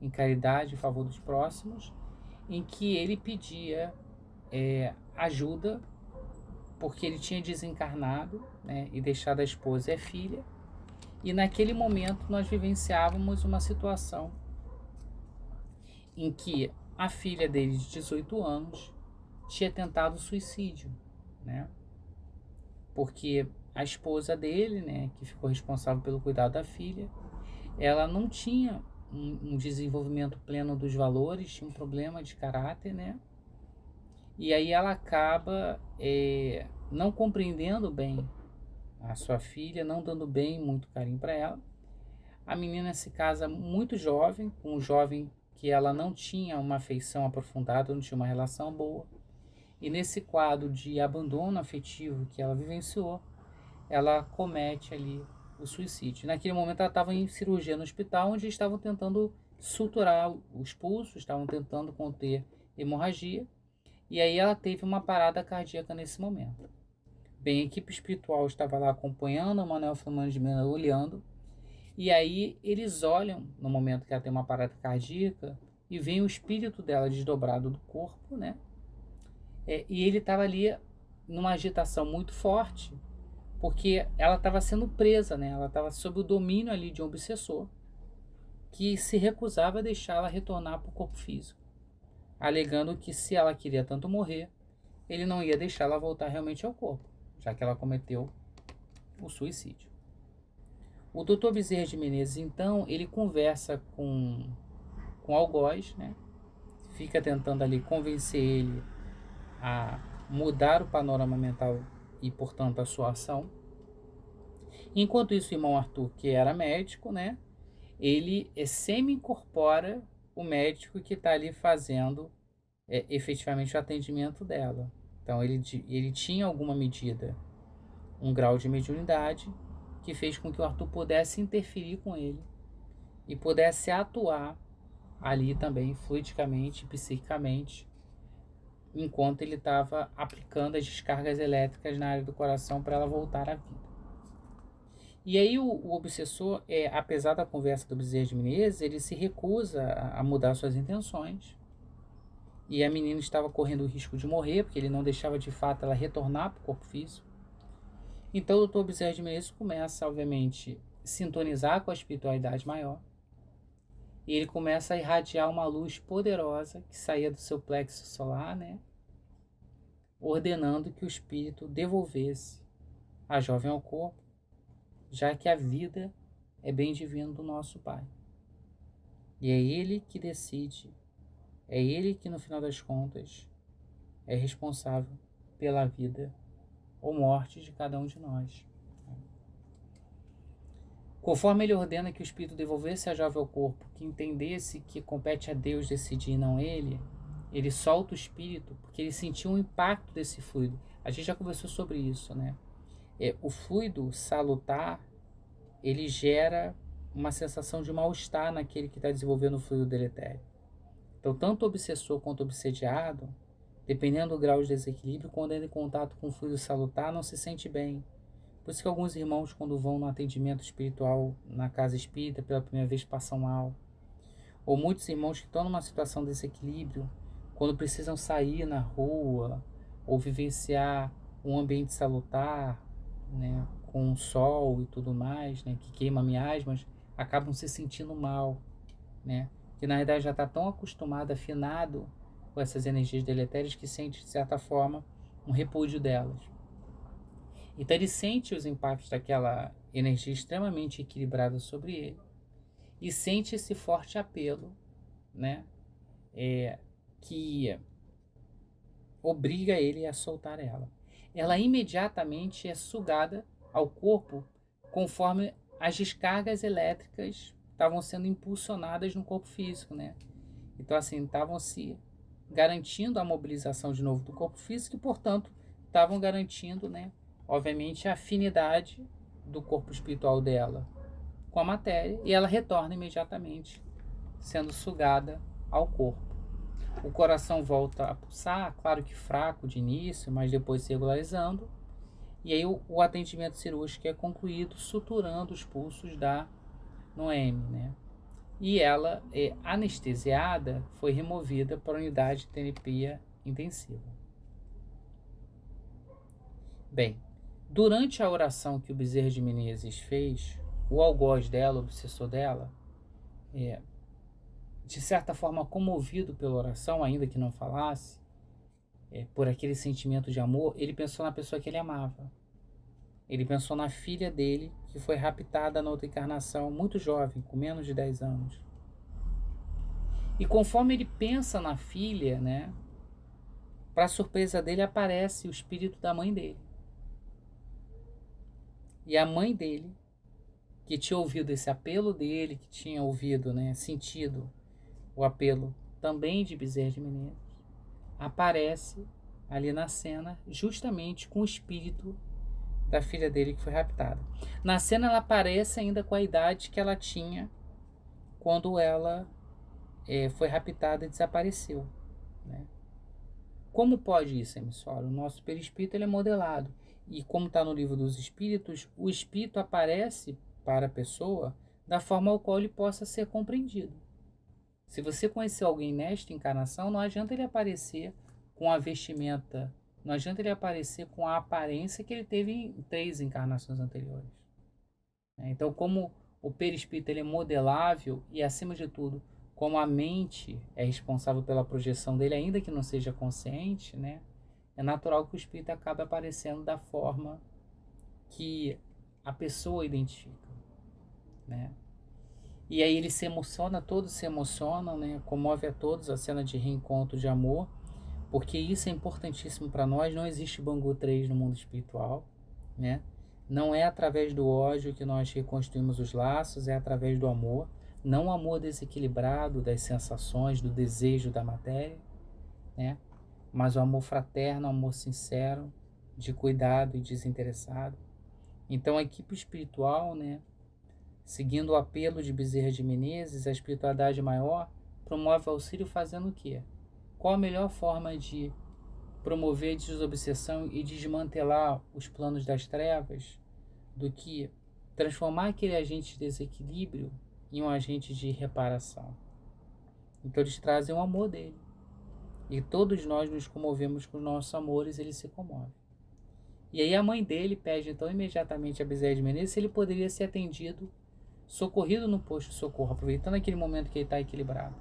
em caridade em favor dos próximos, em que ele pedia ajuda porque ele tinha desencarnado, né, e deixado a esposa e a filha, e naquele momento nós vivenciávamos uma situação em que a filha dele de 18 anos tinha tentado suicídio, né, porque a esposa dele, né, que ficou responsável pelo cuidado da filha, ela não tinha um desenvolvimento pleno dos valores, tinha um problema de caráter, né. E aí ela acaba não compreendendo bem a sua filha, não dando bem muito carinho para ela. A menina se casa muito jovem, com um jovem que ela não tinha uma afeição aprofundada, não tinha uma relação boa. E nesse quadro de abandono afetivo que ela vivenciou, ela comete ali o suicídio. Naquele momento ela estava em cirurgia no hospital, onde estavam tentando suturar os pulsos, estavam tentando conter hemorragia. E aí ela teve uma parada cardíaca nesse momento. Bem, a equipe espiritual estava lá acompanhando, o Manuel Flamande de Miranda olhando, e aí eles olham no momento que ela tem uma parada cardíaca e veem o espírito dela desdobrado do corpo, né? E ele estava ali numa agitação muito forte, porque ela estava sendo presa, né? Ela estava sob o domínio ali de um obsessor que se recusava a deixá-la retornar para o corpo físico, alegando que se ela queria tanto morrer, ele não ia deixá-la voltar realmente ao corpo, já que ela cometeu o suicídio. O Dr. Bezerra de Menezes, então, ele conversa com Algoz, né? Fica tentando ali convencer ele a mudar o panorama mental e, portanto, a sua ação. Enquanto isso, o irmão Arthur, que era médico, né, ele semi-incorpora o médico que está ali fazendo efetivamente o atendimento dela. Então, ele tinha alguma medida, um grau de mediunidade, que fez com que o Arthur pudesse interferir com ele e pudesse atuar ali também, fluidicamente, psiquicamente, enquanto ele estava aplicando as descargas elétricas na área do coração para ela voltar à vida. E aí o obsessor, apesar da conversa do Bezerra de Menezes, ele se recusa a mudar suas intenções. E a menina estava correndo o risco de morrer, porque ele não deixava de fato ela retornar para o corpo físico. Então o Dr. Bezerra de Menezes começa, obviamente, a sintonizar com a espiritualidade maior. E ele começa a irradiar uma luz poderosa que saía do seu plexo solar, né? Ordenando que o espírito devolvesse a jovem ao corpo, já que a vida é bem divino do nosso Pai. E é Ele que decide, é Ele que, no final das contas, é responsável pela vida ou morte de cada um de nós. Conforme ele ordena que o espírito devolvesse a jovem ao corpo, que entendesse que compete a Deus decidir e não ele, ele solta o espírito porque ele sentiu um impacto desse fluido. A gente já conversou sobre isso, né? O fluido salutar, ele gera uma sensação de mal-estar naquele que está desenvolvendo o fluido deletério. Então, tanto o obsessor quanto o obsediado, dependendo do grau de desequilíbrio, quando entra em contato com o fluido salutar, não se sente bem. Por isso que alguns irmãos, quando vão no atendimento espiritual na casa espírita, pela primeira vez passam mal. Ou muitos irmãos que estão numa situação de desequilíbrio, quando precisam sair na rua ou vivenciar um ambiente salutar, né, com o sol e tudo mais, né, que queima miasmas, acabam se sentindo mal, né, que na verdade já está tão acostumado, afinado com essas energias deletérias que sente, de certa forma, um repúdio delas. Então ele sente os impactos daquela energia extremamente equilibrada sobre ele e sente esse forte apelo, né, que obriga ele a soltar ela. Ela imediatamente é sugada ao corpo conforme as descargas elétricas estavam sendo impulsionadas no corpo físico, né? Então, assim, estavam se garantindo a mobilização de novo do corpo físico e, portanto, estavam garantindo, né, obviamente, a afinidade do corpo espiritual dela com a matéria, e ela retorna imediatamente, sendo sugada ao corpo. O coração volta a pulsar, claro que fraco de início, mas depois se regularizando, e aí o atendimento cirúrgico é concluído suturando os pulsos da Noemi, né? E ela, anestesiada, foi removida para a unidade de terapia intensiva. Bem, durante a oração que o Bezerra de Menezes fez, o algoz dela, o obsessor dela, de certa forma comovido pela oração, ainda que não falasse, por aquele sentimento de amor, ele pensou na pessoa que ele amava. Ele pensou na filha dele, que foi raptada na outra encarnação, muito jovem, com menos de 10 anos. E conforme ele pensa na filha, né, para surpresa dele, aparece o espírito da mãe dele. E a mãe dele, que tinha ouvido esse apelo dele, que tinha ouvido, né, sentido o apelo também de Bezerra de Menezes, aparece ali na cena justamente com o espírito da filha dele que foi raptada. Na cena ela aparece ainda com a idade que ela tinha quando ela foi raptada e desapareceu, né? Como pode isso, emissório? O nosso perispírito ele é modelado. E como está no livro dos espíritos, o espírito aparece para a pessoa da forma ao qual ele possa ser compreendido. Se você conhecer alguém nesta encarnação, não adianta ele aparecer com a vestimenta, não adianta ele aparecer com a aparência que ele teve em 3 encarnações anteriores. Então, como o perispírito ele é modelável e, acima de tudo, como a mente é responsável pela projeção dele, ainda que não seja consciente, né, é natural que o espírito acabe aparecendo da forma que a pessoa identifica, né? E aí ele se emociona, todos se emocionam, né? Comove a todos a cena de reencontro de amor, porque isso é importantíssimo para nós. Não existe Bangu 3 no mundo espiritual, né? Não é através do ódio que nós reconstruímos os laços, é através do amor. Não o amor desequilibrado das sensações, do desejo da matéria, né? Mas o amor fraterno, o amor sincero, de cuidado e desinteressado. Então a equipe espiritual, né, seguindo o apelo de Bezerra de Menezes, a espiritualidade maior promove auxílio fazendo o quê? Qual a melhor forma de promover a desobsessão e desmantelar os planos das trevas do que transformar aquele agente de desequilíbrio em um agente de reparação? Então eles trazem o amor dele. E todos nós nos comovemos com os nossos amores, ele se comove. E aí a mãe dele pede então imediatamente a Bezerra de Menezes se ele poderia ser atendido, socorrido no posto de socorro, aproveitando aquele momento que ele está equilibrado.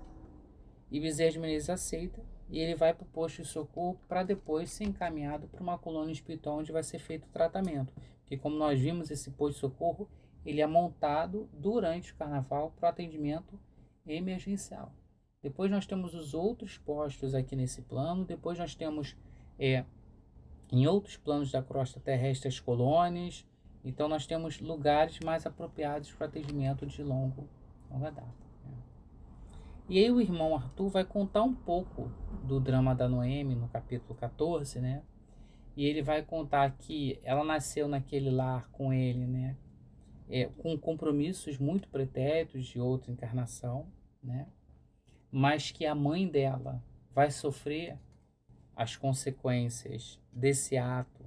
E Bezerra de Menezes aceita e ele vai para o posto de socorro para depois ser encaminhado para uma colônia espiritual onde vai ser feito o tratamento. Porque como nós vimos, esse posto de socorro ele é montado durante o carnaval para o atendimento emergencial. Depois nós temos os outros postos aqui nesse plano, depois nós temos em outros planos da crosta terrestre as colônias, então nós temos lugares mais apropriados para atendimento de longa data. E aí o irmão Arthur vai contar um pouco do drama da Noemi no capítulo 14, né? E ele vai contar que ela nasceu naquele lar com ele, né? Com compromissos muito pretéritos de outra encarnação, né? Mas que a mãe dela vai sofrer as consequências desse ato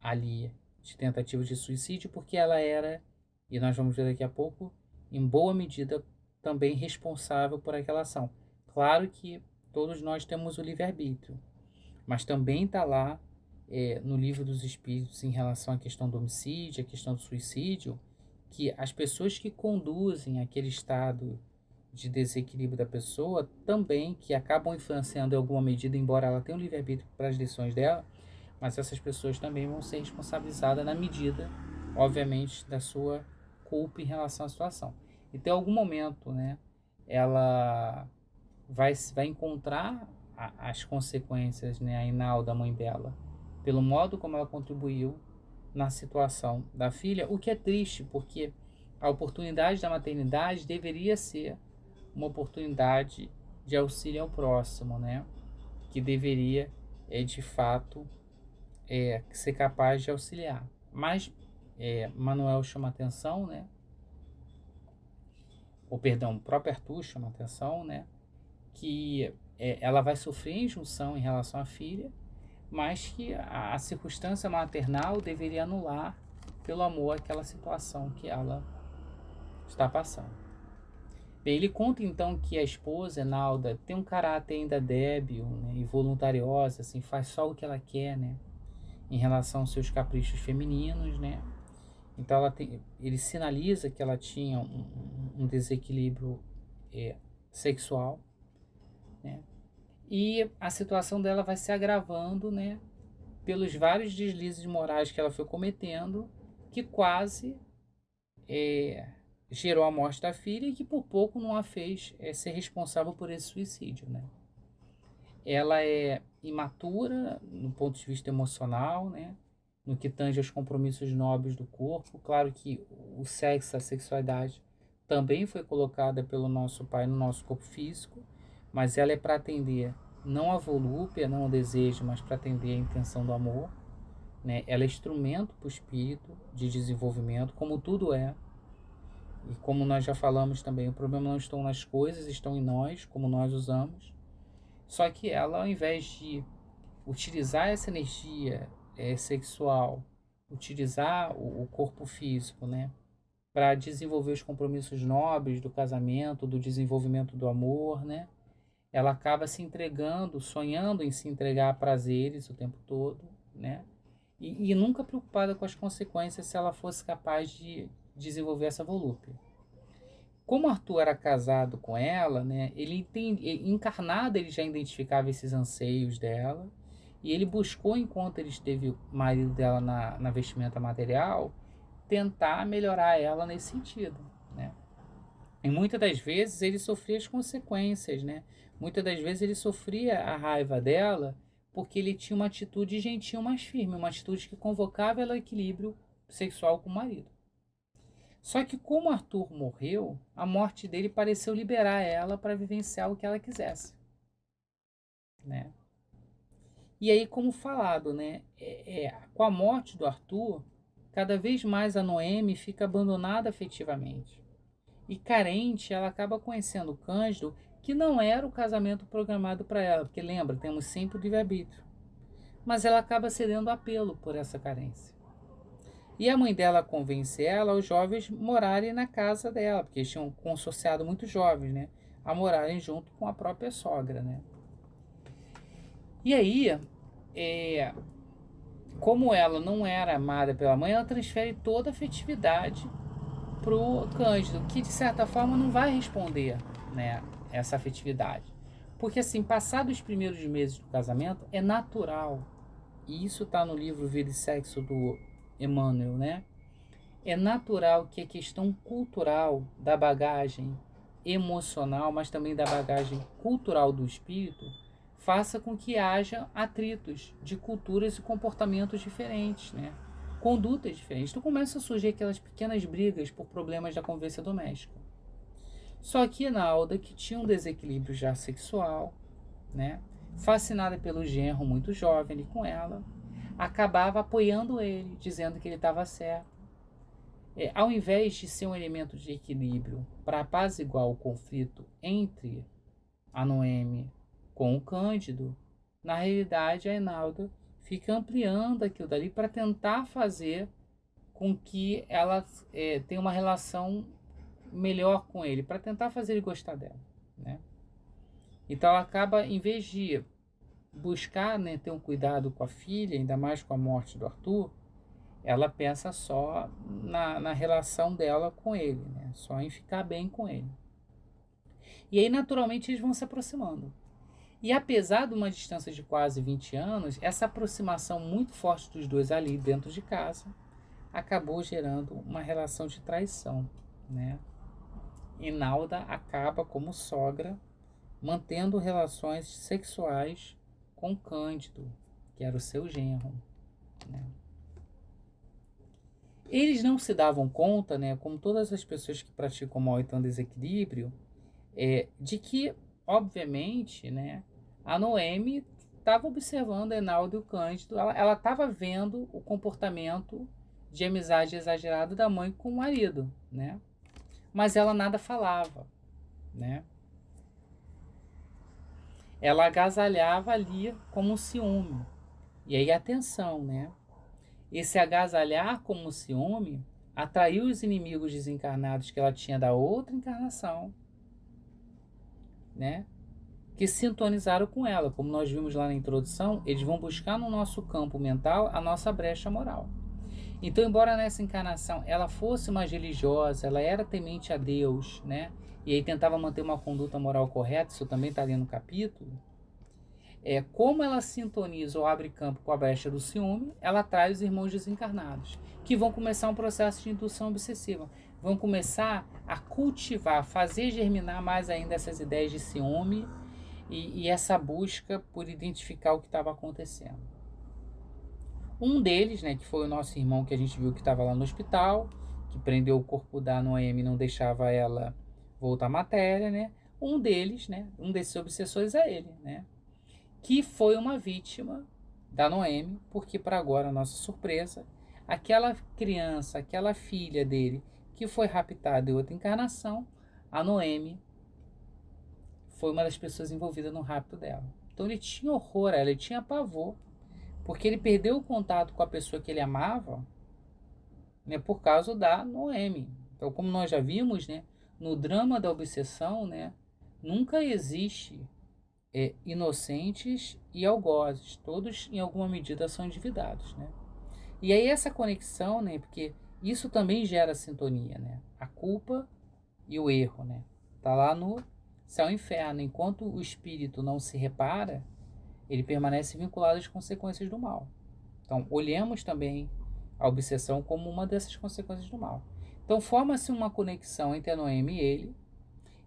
ali de tentativa de suicídio, porque ela era, e nós vamos ver daqui a pouco, em boa medida também responsável por aquela ação. Claro que todos nós temos o livre-arbítrio, mas também está lá no livro dos Espíritos em relação à questão do homicídio, a questão do suicídio, que as pessoas que conduzem aquele estado de desequilíbrio da pessoa também, que acabam influenciando em alguma medida, embora ela tenha um livre-arbítrio para as decisões dela, mas essas pessoas também vão ser responsabilizadas na medida, obviamente, da sua culpa em relação à situação. Então, em algum momento, né, ela vai encontrar as consequências, né, a Inalda, a mãe dela, pelo modo como ela contribuiu na situação da filha, o que é triste, porque a oportunidade da maternidade deveria ser uma oportunidade de auxílio ao próximo, né? Que deveria, de fato, ser capaz de auxiliar. Mas Manuel chama atenção, né? Ou perdão, o próprio Arthur chama atenção, né? Que ela vai sofrer injunção em relação à filha, mas que a circunstância maternal deveria anular, pelo amor, aquela situação que ela está passando. Bem, ele conta então que a esposa, Enalda, tem um caráter ainda débil, né, e voluntariosa, assim, faz só o que ela quer, né, em relação aos seus caprichos femininos, né. Então ele sinaliza que ela tinha um desequilíbrio sexual, né, e a situação dela vai se agravando, né, pelos vários deslizes morais que ela foi cometendo, que quase gerou a morte da filha e que por pouco não a fez ser responsável por esse suicídio, né? Ela é imatura no ponto de vista emocional, né? No que tange aos compromissos nobres do corpo. Claro que o sexo, a sexualidade também foi colocada pelo nosso pai no nosso corpo físico, mas ela é para atender não a volúpia, não o desejo, mas para atender a intenção do amor, né? Ela é instrumento para o espírito de desenvolvimento, como tudo é. E como nós já falamos também, o problema não está nas coisas, estão em nós, como nós usamos. Só que ela, ao invés de utilizar essa energia sexual, utilizar o corpo físico, né, para desenvolver os compromissos nobres do casamento, do desenvolvimento do amor, né, ela acaba se entregando, sonhando em se entregar a prazeres o tempo todo, né, e nunca preocupada com as consequências se ela fosse capaz de desenvolver essa volúpia. Como Arthur era casado com ela, né, encarnado ele já identificava esses anseios dela, e ele buscou, enquanto ele esteve o marido dela na vestimenta material, tentar melhorar ela nesse sentido, né. E muitas das vezes ele sofria as consequências, né, Muitas das vezes ele sofria a raiva dela porque ele tinha uma atitude gentil mais firme, uma atitude que convocava ela ao equilíbrio sexual com o marido. Só que como Arthur morreu, a morte dele pareceu liberar ela para vivenciar o que ela quisesse, né? E aí, como falado, né, com a morte do Arthur, cada vez mais a Noemi fica abandonada afetivamente. E carente, ela acaba conhecendo o Cândido, que não era o casamento programado para ela, porque lembra, temos sempre o livre-arbítrio. Mas ela acaba cedendo apelo por essa carência. E a mãe dela convence ela, os jovens, morarem na casa dela, porque eles tinham consorciado muitos jovens, né? A morarem junto com a própria sogra, né? E aí, é, como ela não era amada pela mãe, ela transfere toda a afetividade pro Cândido, que de certa forma não vai responder, né, essa afetividade. Porque assim, passados os primeiros meses do casamento, é natural, e isso está no livro Vida e Sexo do Emmanuel, né? É natural que a questão cultural da bagagem emocional, mas também da bagagem cultural do espírito, faça com que haja atritos de culturas e comportamentos diferentes, né? Condutas diferentes. Então começam a surgir aquelas pequenas brigas por problemas da convivência doméstica. Só que Nalda, que tinha um desequilíbrio já sexual, né? Fascinada pelo genro muito jovem ali com ela, acabava apoiando ele, dizendo que ele estava certo. Ao invés de ser um elemento de equilíbrio para apaziguar o conflito entre a Noemi com o Cândido, na realidade a Enalda fica ampliando aquilo dali para tentar fazer com que ela tenha uma relação melhor com ele, para tentar fazer ele gostar dela, né? Então ela acaba, em vez de buscar, né, ter um cuidado com a filha, ainda mais com a morte do Arthur, ela pensa só na relação dela com ele, né? Só em ficar bem com ele. E aí, naturalmente, eles vão se aproximando. E apesar de uma distância de quase 20 anos, essa aproximação muito forte dos dois ali dentro de casa acabou gerando uma relação de traição, né? E Nalda acaba como sogra mantendo relações sexuais com Cândido, que era o seu genro, né? Eles não se davam conta, né, como todas as pessoas que praticam mal e estão em desequilíbrio, de que, obviamente, né, a Noemi estava observando Enaldo e o Cândido, ela estava vendo o comportamento de amizade exagerado da mãe com o marido, né? Mas ela nada falava, né? Ela agasalhava ali como um ciúme. E aí, atenção, né? Esse agasalhar como ciúme atraiu os inimigos desencarnados que ela tinha da outra encarnação, né? Que sintonizaram com ela. Como nós vimos lá na introdução, eles vão buscar no nosso campo mental a nossa brecha moral. Então, embora nessa encarnação ela fosse mais religiosa, ela era temente a Deus, né? E aí tentava manter uma conduta moral correta, isso também está ali no capítulo. Como ela sintoniza ou abre campo com a brecha do ciúme, ela atrai os irmãos desencarnados, que vão começar um processo de indução obsessiva. Vão começar a cultivar, fazer germinar mais ainda essas ideias de ciúme e essa busca por identificar o que estava acontecendo. Um deles, né, que foi o nosso irmão que a gente viu que estava lá no hospital, que prendeu o corpo da Noemi e não deixava ela voltar à matéria, né? Um deles, né, um desses obsessores é ele, né? Que foi uma vítima da Noemi, porque para agora, nossa surpresa, aquela criança, aquela filha dele, que foi raptada em outra encarnação, a Noemi foi uma das pessoas envolvidas no rapto dela. Então ele tinha horror a ela, ele tinha pavor, porque ele perdeu o contato com a pessoa que ele amava, né, por causa da Noemi. Então, como nós já vimos, né, no drama da obsessão, né, nunca existe inocentes e algozes, todos em alguma medida são endividados, né? E aí essa conexão, né, porque isso também gera sintonia, né? A culpa e o erro, né? Tá lá no céu e inferno. Enquanto o espírito não se repara, ele permanece vinculado às consequências do mal. Então, olhemos também a obsessão como uma dessas consequências do mal. Então, forma-se uma conexão entre a Noemi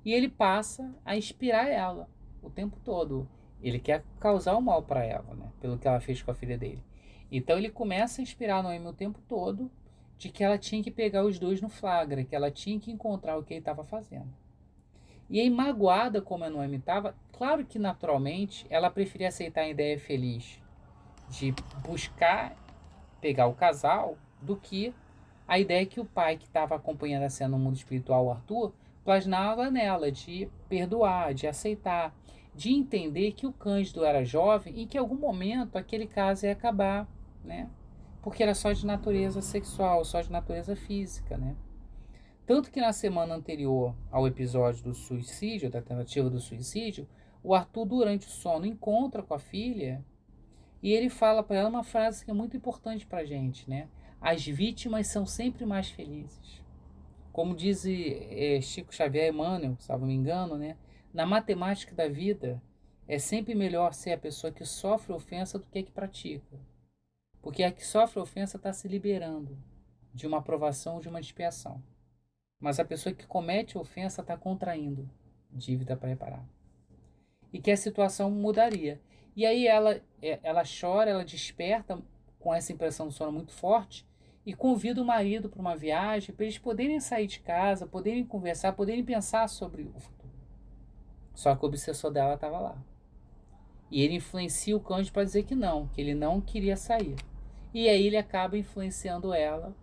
e ele passa a inspirar ela. o tempo todo. Ele quer causar o mal para ela, né? Pelo que ela fez com a filha dele. Então ele começa a inspirar a Noemi o tempo todo de que ela tinha que pegar os dois no flagra, que ela tinha que encontrar o que ele estava fazendo. E aí, magoada como a Noemi estava, claro que naturalmente ela preferia aceitar a ideia feliz de buscar pegar o casal do que a ideia que o pai que estava acompanhando a cena no mundo espiritual, o Arthur, plasmava nela de perdoar, de aceitar, de entender que o Cândido era jovem e que em algum momento aquele caso ia acabar, né? Porque era só de natureza sexual, só de natureza física, né? Tanto que na semana anterior ao episódio do suicídio, da tentativa do suicídio, o Arthur, durante o sono, encontra com a filha e ele fala para ela uma frase que é muito importante para a gente, né? As vítimas são sempre mais felizes. Como diz Chico Xavier Emmanuel, se não me engano, né? Na matemática da vida, é sempre melhor ser a pessoa que sofre ofensa do que a que pratica. Porque a que sofre ofensa está se liberando de uma aprovação ou de uma expiação. Mas a pessoa que comete ofensa está contraindo dívida para reparar. E que a situação mudaria. E aí ela chora, ela desperta com essa impressão do sono muito forte e convida o marido para uma viagem, para eles poderem sair de casa, poderem conversar, poderem pensar sobre o futuro. Só que o obsessor dela estava lá. E ele influencia o Cândido para dizer que ele não queria sair. E aí ele acaba influenciando ela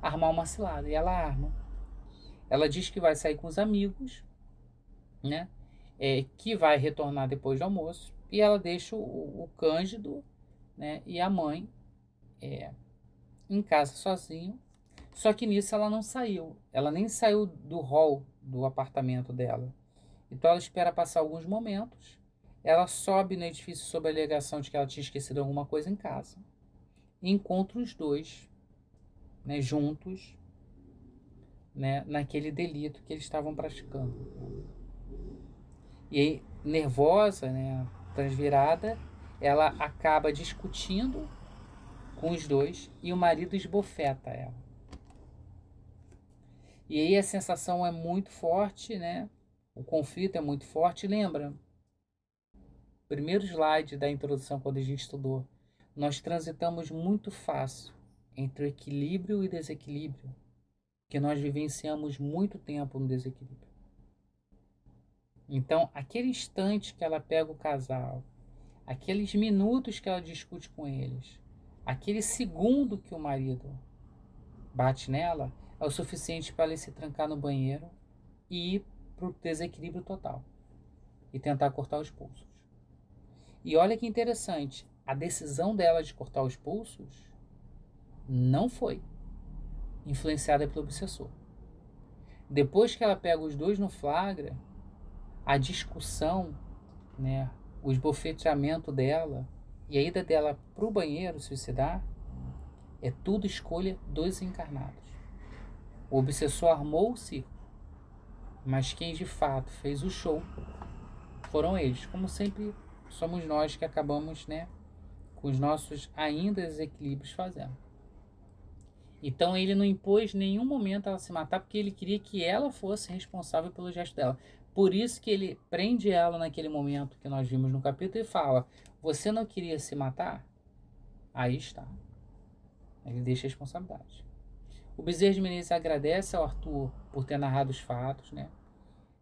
a armar uma cilada. E ela arma. Ela diz que vai sair com os amigos, né? Que vai retornar depois do almoço. E ela deixa o Cândido, né? E a mãe em casa sozinho. Só que nisso ela não saiu. Ela nem saiu do hall do apartamento dela. Então ela espera passar alguns momentos. Ela sobe no edifício sob a alegação de que ela tinha esquecido alguma coisa em casa. E encontra os dois, né, juntos, né, naquele delito que eles estavam praticando. E aí, nervosa, né, transvirada, ela acaba discutindo com os dois e o marido esbofeta ela. E aí a sensação é muito forte, né? O conflito é muito forte. Lembra? Primeiro slide da introdução, quando a gente estudou. Nós transitamos muito fácil entre o equilíbrio e desequilíbrio, que nós vivenciamos muito tempo no desequilíbrio. Então, aquele instante que ela pega o casal, aqueles minutos que ela discute com eles, aquele segundo que o marido bate nela, é o suficiente para ela se trancar no banheiro e ir para o desequilíbrio total e tentar cortar os pulsos. E olha que interessante, a decisão dela de cortar os pulsos não foi influenciada pelo obsessor. Depois que ela pega os dois no flagra, a discussão, né, o esbofeteamento dela e a ida dela para o banheiro suicidar é tudo escolha dos encarnados. O obsessor armou o circo, mas quem de fato fez o show foram eles. Como sempre somos nós que acabamos, né, com os nossos ainda desequilíbrios fazendo. Então ele não impôs em nenhum momento ela se matar, porque ele queria que ela fosse responsável pelo gesto dela. Por isso que ele prende ela naquele momento que nós vimos no capítulo e fala: você não queria se matar? Aí está. Ele deixa a responsabilidade. O Bezerra de Menezes agradece ao Arthur por ter narrado os fatos, né?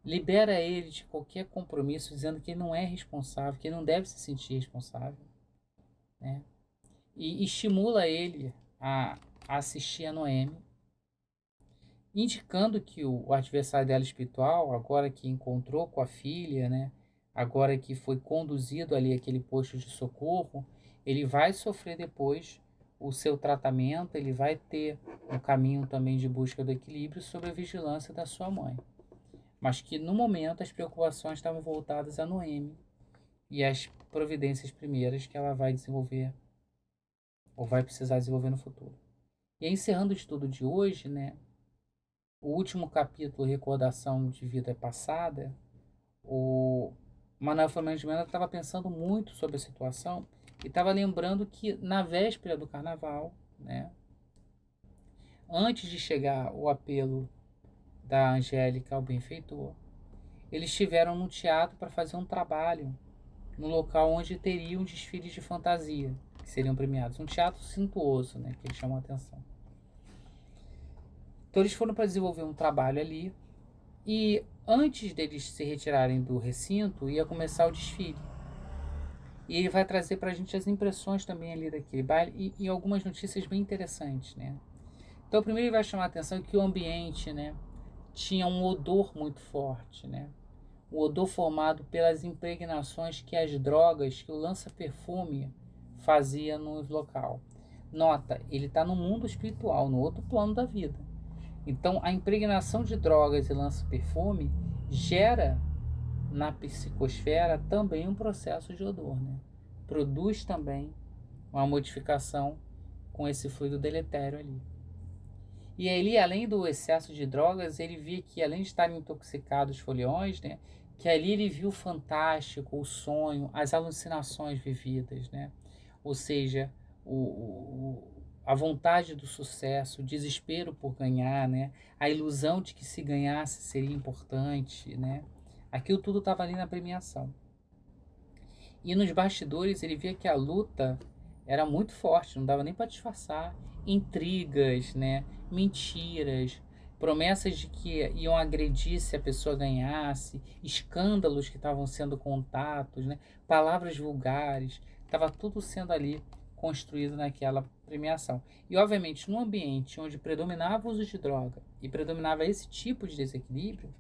Libera ele de qualquer compromisso, dizendo que ele não é responsável, que ele não deve se sentir responsável, né? E estimula ele a assistir a Noemi, indicando que o adversário dela espiritual, agora que encontrou com a filha, né, agora que foi conduzido ali àquele posto de socorro, ele vai sofrer depois o seu tratamento, ele vai ter um caminho também de busca do equilíbrio sob a vigilância da sua mãe. Mas que no momento as preocupações estavam voltadas a Noemi e as providências primeiras que ela vai desenvolver ou vai precisar desenvolver no futuro. E aí, encerrando o estudo de hoje, né, o último capítulo, Recordação de Vida Passada, o Manuel Flamengo de Mena estava pensando muito sobre a situação e estava lembrando que na véspera do carnaval, né, antes de chegar o apelo da Angélica ao benfeitor, eles estiveram no teatro para fazer um trabalho no local onde teriam desfiles de fantasia, que seriam premiados. Um teatro suntuoso, né, que eles chamam a atenção. Então eles foram para desenvolver um trabalho ali, e antes deles se retirarem do recinto, ia começar o desfile. E ele vai trazer para a gente as impressões também ali daquele baile e algumas notícias bem interessantes, né? Então, primeiro ele vai chamar a atenção que o ambiente, né, tinha um odor muito forte, né? O odor formado pelas impregnações que as drogas, que o lança-perfume fazia no local. Nota, ele está no mundo espiritual, no outro plano da vida. Então, a impregnação de drogas e lança-perfume gera na psicosfera também um processo de odor, né? Produz também uma modificação com esse fluido deletério ali. E ali, além do excesso de drogas, ele via que, além de estarem intoxicados os foliões, né, que ali ele viu o fantástico, o sonho, as alucinações vividas, né? Ou seja, a vontade do sucesso, o desespero por ganhar, né? A ilusão de que se ganhasse seria importante, né? Aquilo tudo estava ali na premiação. E nos bastidores ele via que a luta era muito forte, não dava nem para disfarçar. Intrigas, né? Mentiras, promessas de que iam agredir se a pessoa ganhasse, escândalos que estavam sendo contados, né? Palavras vulgares, estava tudo sendo ali construído naquela premiação. E obviamente, num ambiente onde predominava o uso de droga e predominava esse tipo de desequilíbrio,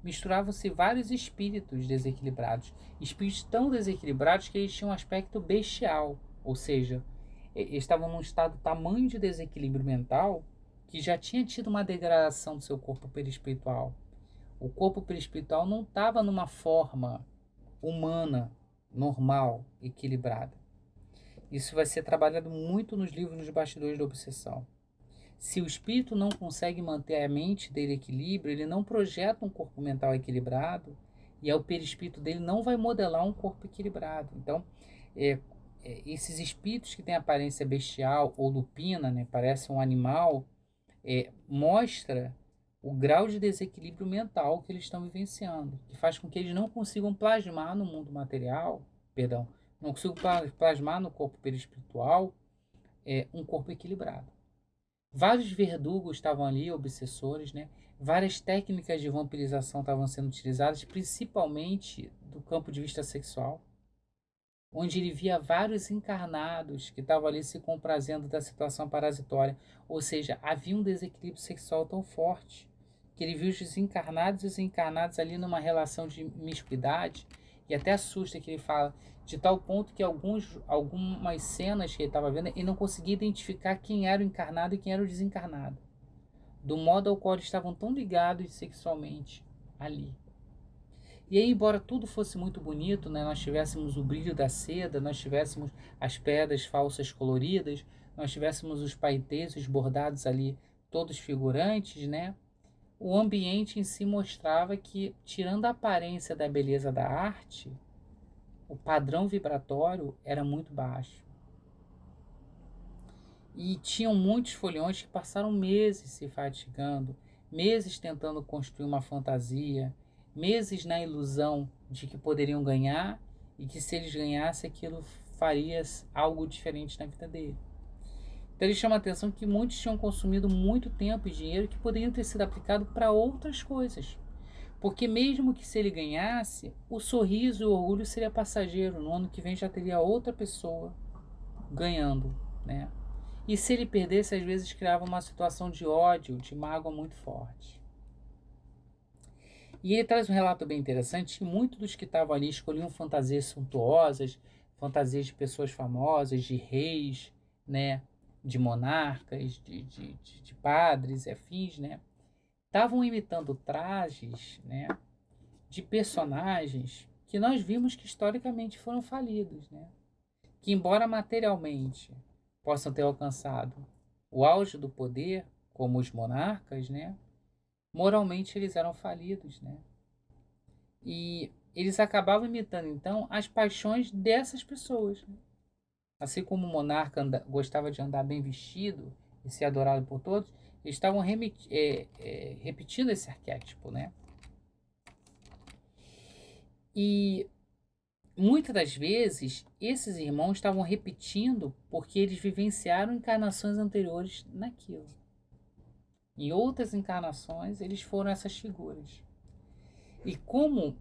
misturavam-se vários espíritos desequilibrados. Espíritos tão desequilibrados que eles tinham um aspecto bestial, ou seja, eles estavam num estado tamanho de desequilíbrio mental que já tinha tido uma degradação do seu corpo perispiritual. O corpo perispiritual não estava numa forma humana, normal, equilibrada. Isso vai ser trabalhado muito nos livros dos bastidores da obsessão. Se o espírito não consegue manter a mente dele em equilíbrio, ele não projeta um corpo mental equilibrado e o perispírito dele não vai modelar um corpo equilibrado. Então, esses espíritos que têm aparência bestial ou lupina, né, parece um animal, mostra o grau de desequilíbrio mental que eles estão vivenciando, que faz com que eles não consigam plasmar no mundo material, perdão, não consigam plasmar no corpo perispiritual um corpo equilibrado. Vários verdugos estavam ali, obsessores, né? Várias técnicas de vampirização estavam sendo utilizadas, principalmente do campo de vista sexual, onde ele via vários encarnados que estavam ali se comprazendo da situação parasitória. Ou seja, havia um desequilíbrio sexual tão forte que ele viu os desencarnados e os encarnados ali numa relação de miscuidade, e até assusta que ele fala, de tal ponto que algumas cenas que ele estava vendo, ele não conseguia identificar quem era o encarnado e quem era o desencarnado, do modo ao qual eles estavam tão ligados sexualmente ali. E aí, embora tudo fosse muito bonito, né, nós tivéssemos o brilho da seda, nós tivéssemos as pedras falsas coloridas, nós tivéssemos os paetês, os bordados ali, todos figurantes, né? O ambiente em si mostrava que, tirando a aparência da beleza da arte, o padrão vibratório era muito baixo. E tinham muitos foliões que passaram meses se fatigando, meses tentando construir uma fantasia, meses na ilusão de que poderiam ganhar e que se eles ganhassem aquilo faria algo diferente na vida dele. Então ele chama a atenção que muitos tinham consumido muito tempo e dinheiro que poderiam ter sido aplicado para outras coisas. Porque mesmo que se ele ganhasse, o sorriso e o orgulho seria passageiro. No ano que vem já teria outra pessoa ganhando, né? E se ele perdesse, às vezes criava uma situação de ódio, de mágoa muito forte. E ele traz um relato bem interessante que muitos dos que estavam ali escolhiam fantasias suntuosas, fantasias de pessoas famosas, de reis, né? De monarcas, de padres e afins, né? Estavam imitando trajes, né? De personagens que nós vimos que historicamente foram falidos, né? Que embora materialmente possam ter alcançado o auge do poder, como os monarcas, né? Moralmente eles eram falidos, né? E eles acabavam imitando então as paixões dessas pessoas, né? Assim como o monarca gostava de andar bem vestido e ser adorado por todos, eles estavam repetindo esse arquétipo, né? E muitas das vezes esses irmãos estavam repetindo porque eles vivenciaram encarnações anteriores naquilo. Em outras encarnações eles foram essas figuras. E como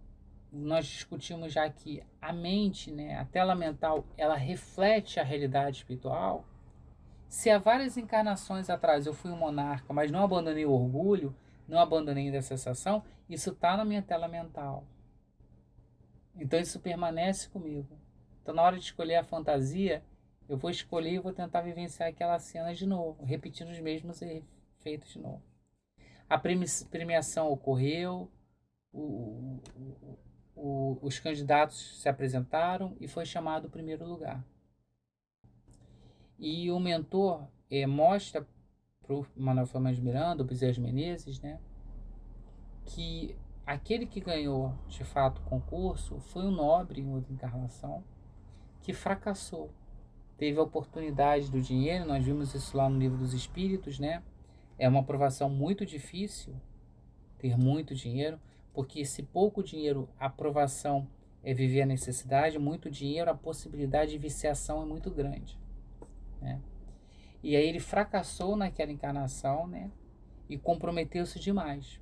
nós discutimos já que a mente, né, a tela mental, ela reflete a realidade espiritual. Se há várias encarnações atrás eu fui um monarca, mas não abandonei o orgulho, não abandonei a sensação, isso está na minha tela mental. Então isso permanece comigo. Então na hora de escolher a fantasia, eu vou escolher e vou tentar vivenciar aquela cena de novo, repetindo os mesmos efeitos de novo. A premiação ocorreu, os candidatos se apresentaram e foi chamado o primeiro lugar. E o mentor mostra para o Manuel Filomeno de Miranda, o Bezerra de Menezes, né, que aquele que ganhou de fato o concurso foi um nobre em outra encarnação que fracassou. Teve a oportunidade do dinheiro, nós vimos isso lá no Livro dos Espíritos, né? É uma provação muito difícil ter muito dinheiro, porque se pouco dinheiro, a aprovação é viver a necessidade, muito dinheiro, a possibilidade de viciação é muito grande, né? E aí ele fracassou naquela encarnação, né? E comprometeu-se demais.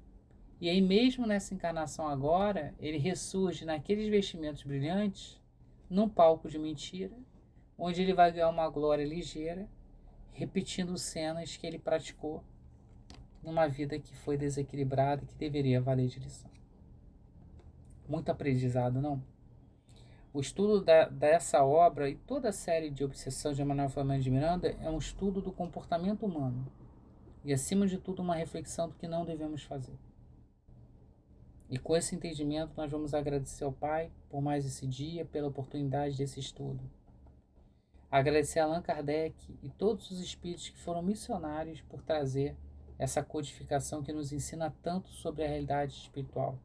E aí mesmo nessa encarnação agora, ele ressurge naqueles vestimentos brilhantes, num palco de mentira, onde ele vai ganhar uma glória ligeira, repetindo cenas que ele praticou numa vida que foi desequilibrada e que deveria valer de lição. Muito aprendizado, não? O estudo dessa obra e toda a série de Obsessão de Manuel Filomeno de Miranda é um estudo do comportamento humano e, acima de tudo, uma reflexão do que não devemos fazer. E com esse entendimento, nós vamos agradecer ao Pai por mais esse dia, pela oportunidade desse estudo. Agradecer a Allan Kardec e todos os espíritos que foram missionários por trazer essa codificação que nos ensina tanto sobre a realidade espiritual,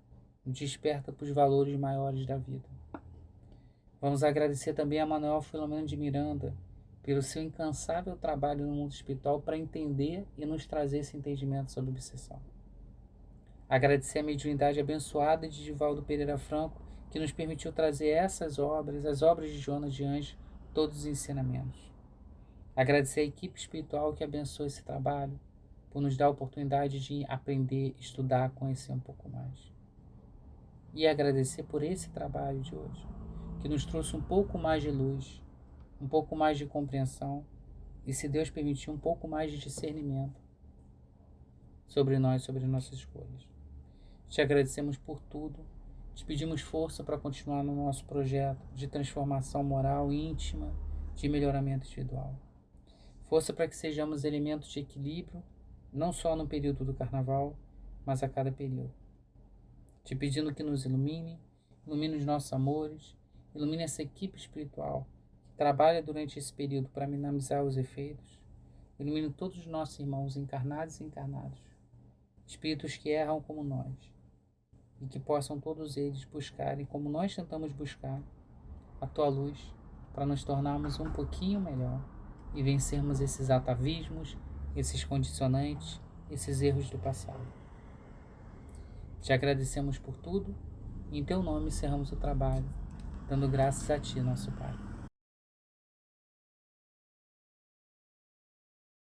nos desperta para os valores maiores da vida. Vamos agradecer também a Manuel Filomeno de Miranda pelo seu incansável trabalho no mundo espiritual para entender e nos trazer esse entendimento sobre obsessão. Agradecer a mediunidade abençoada de Divaldo Pereira Franco, que nos permitiu trazer essas obras, as obras de Joana de Anjos, todos os ensinamentos. Agradecer a equipe espiritual que abençoa esse trabalho, por nos dar a oportunidade de aprender, estudar, conhecer um pouco mais. E agradecer por esse trabalho de hoje, que nos trouxe um pouco mais de luz, um pouco mais de compreensão e, se Deus permitir, um pouco mais de discernimento sobre nós, sobre nossas escolhas. Te agradecemos por tudo, te pedimos força para continuar no nosso projeto de transformação moral íntima, de melhoramento individual. Força para que sejamos elementos de equilíbrio, não só no período do carnaval, mas a cada período. Te pedindo que nos ilumine os nossos amores, ilumine essa equipe espiritual que trabalha durante esse período para minimizar os efeitos, ilumine todos os nossos irmãos encarnados e encarnados, espíritos que erram como nós, e que possam todos eles buscarem, como nós tentamos buscar, a tua luz para nos tornarmos um pouquinho melhor e vencermos esses atavismos, esses condicionantes, esses erros do passado. Te agradecemos por tudo e em teu nome encerramos o trabalho, dando graças a ti, nosso Pai.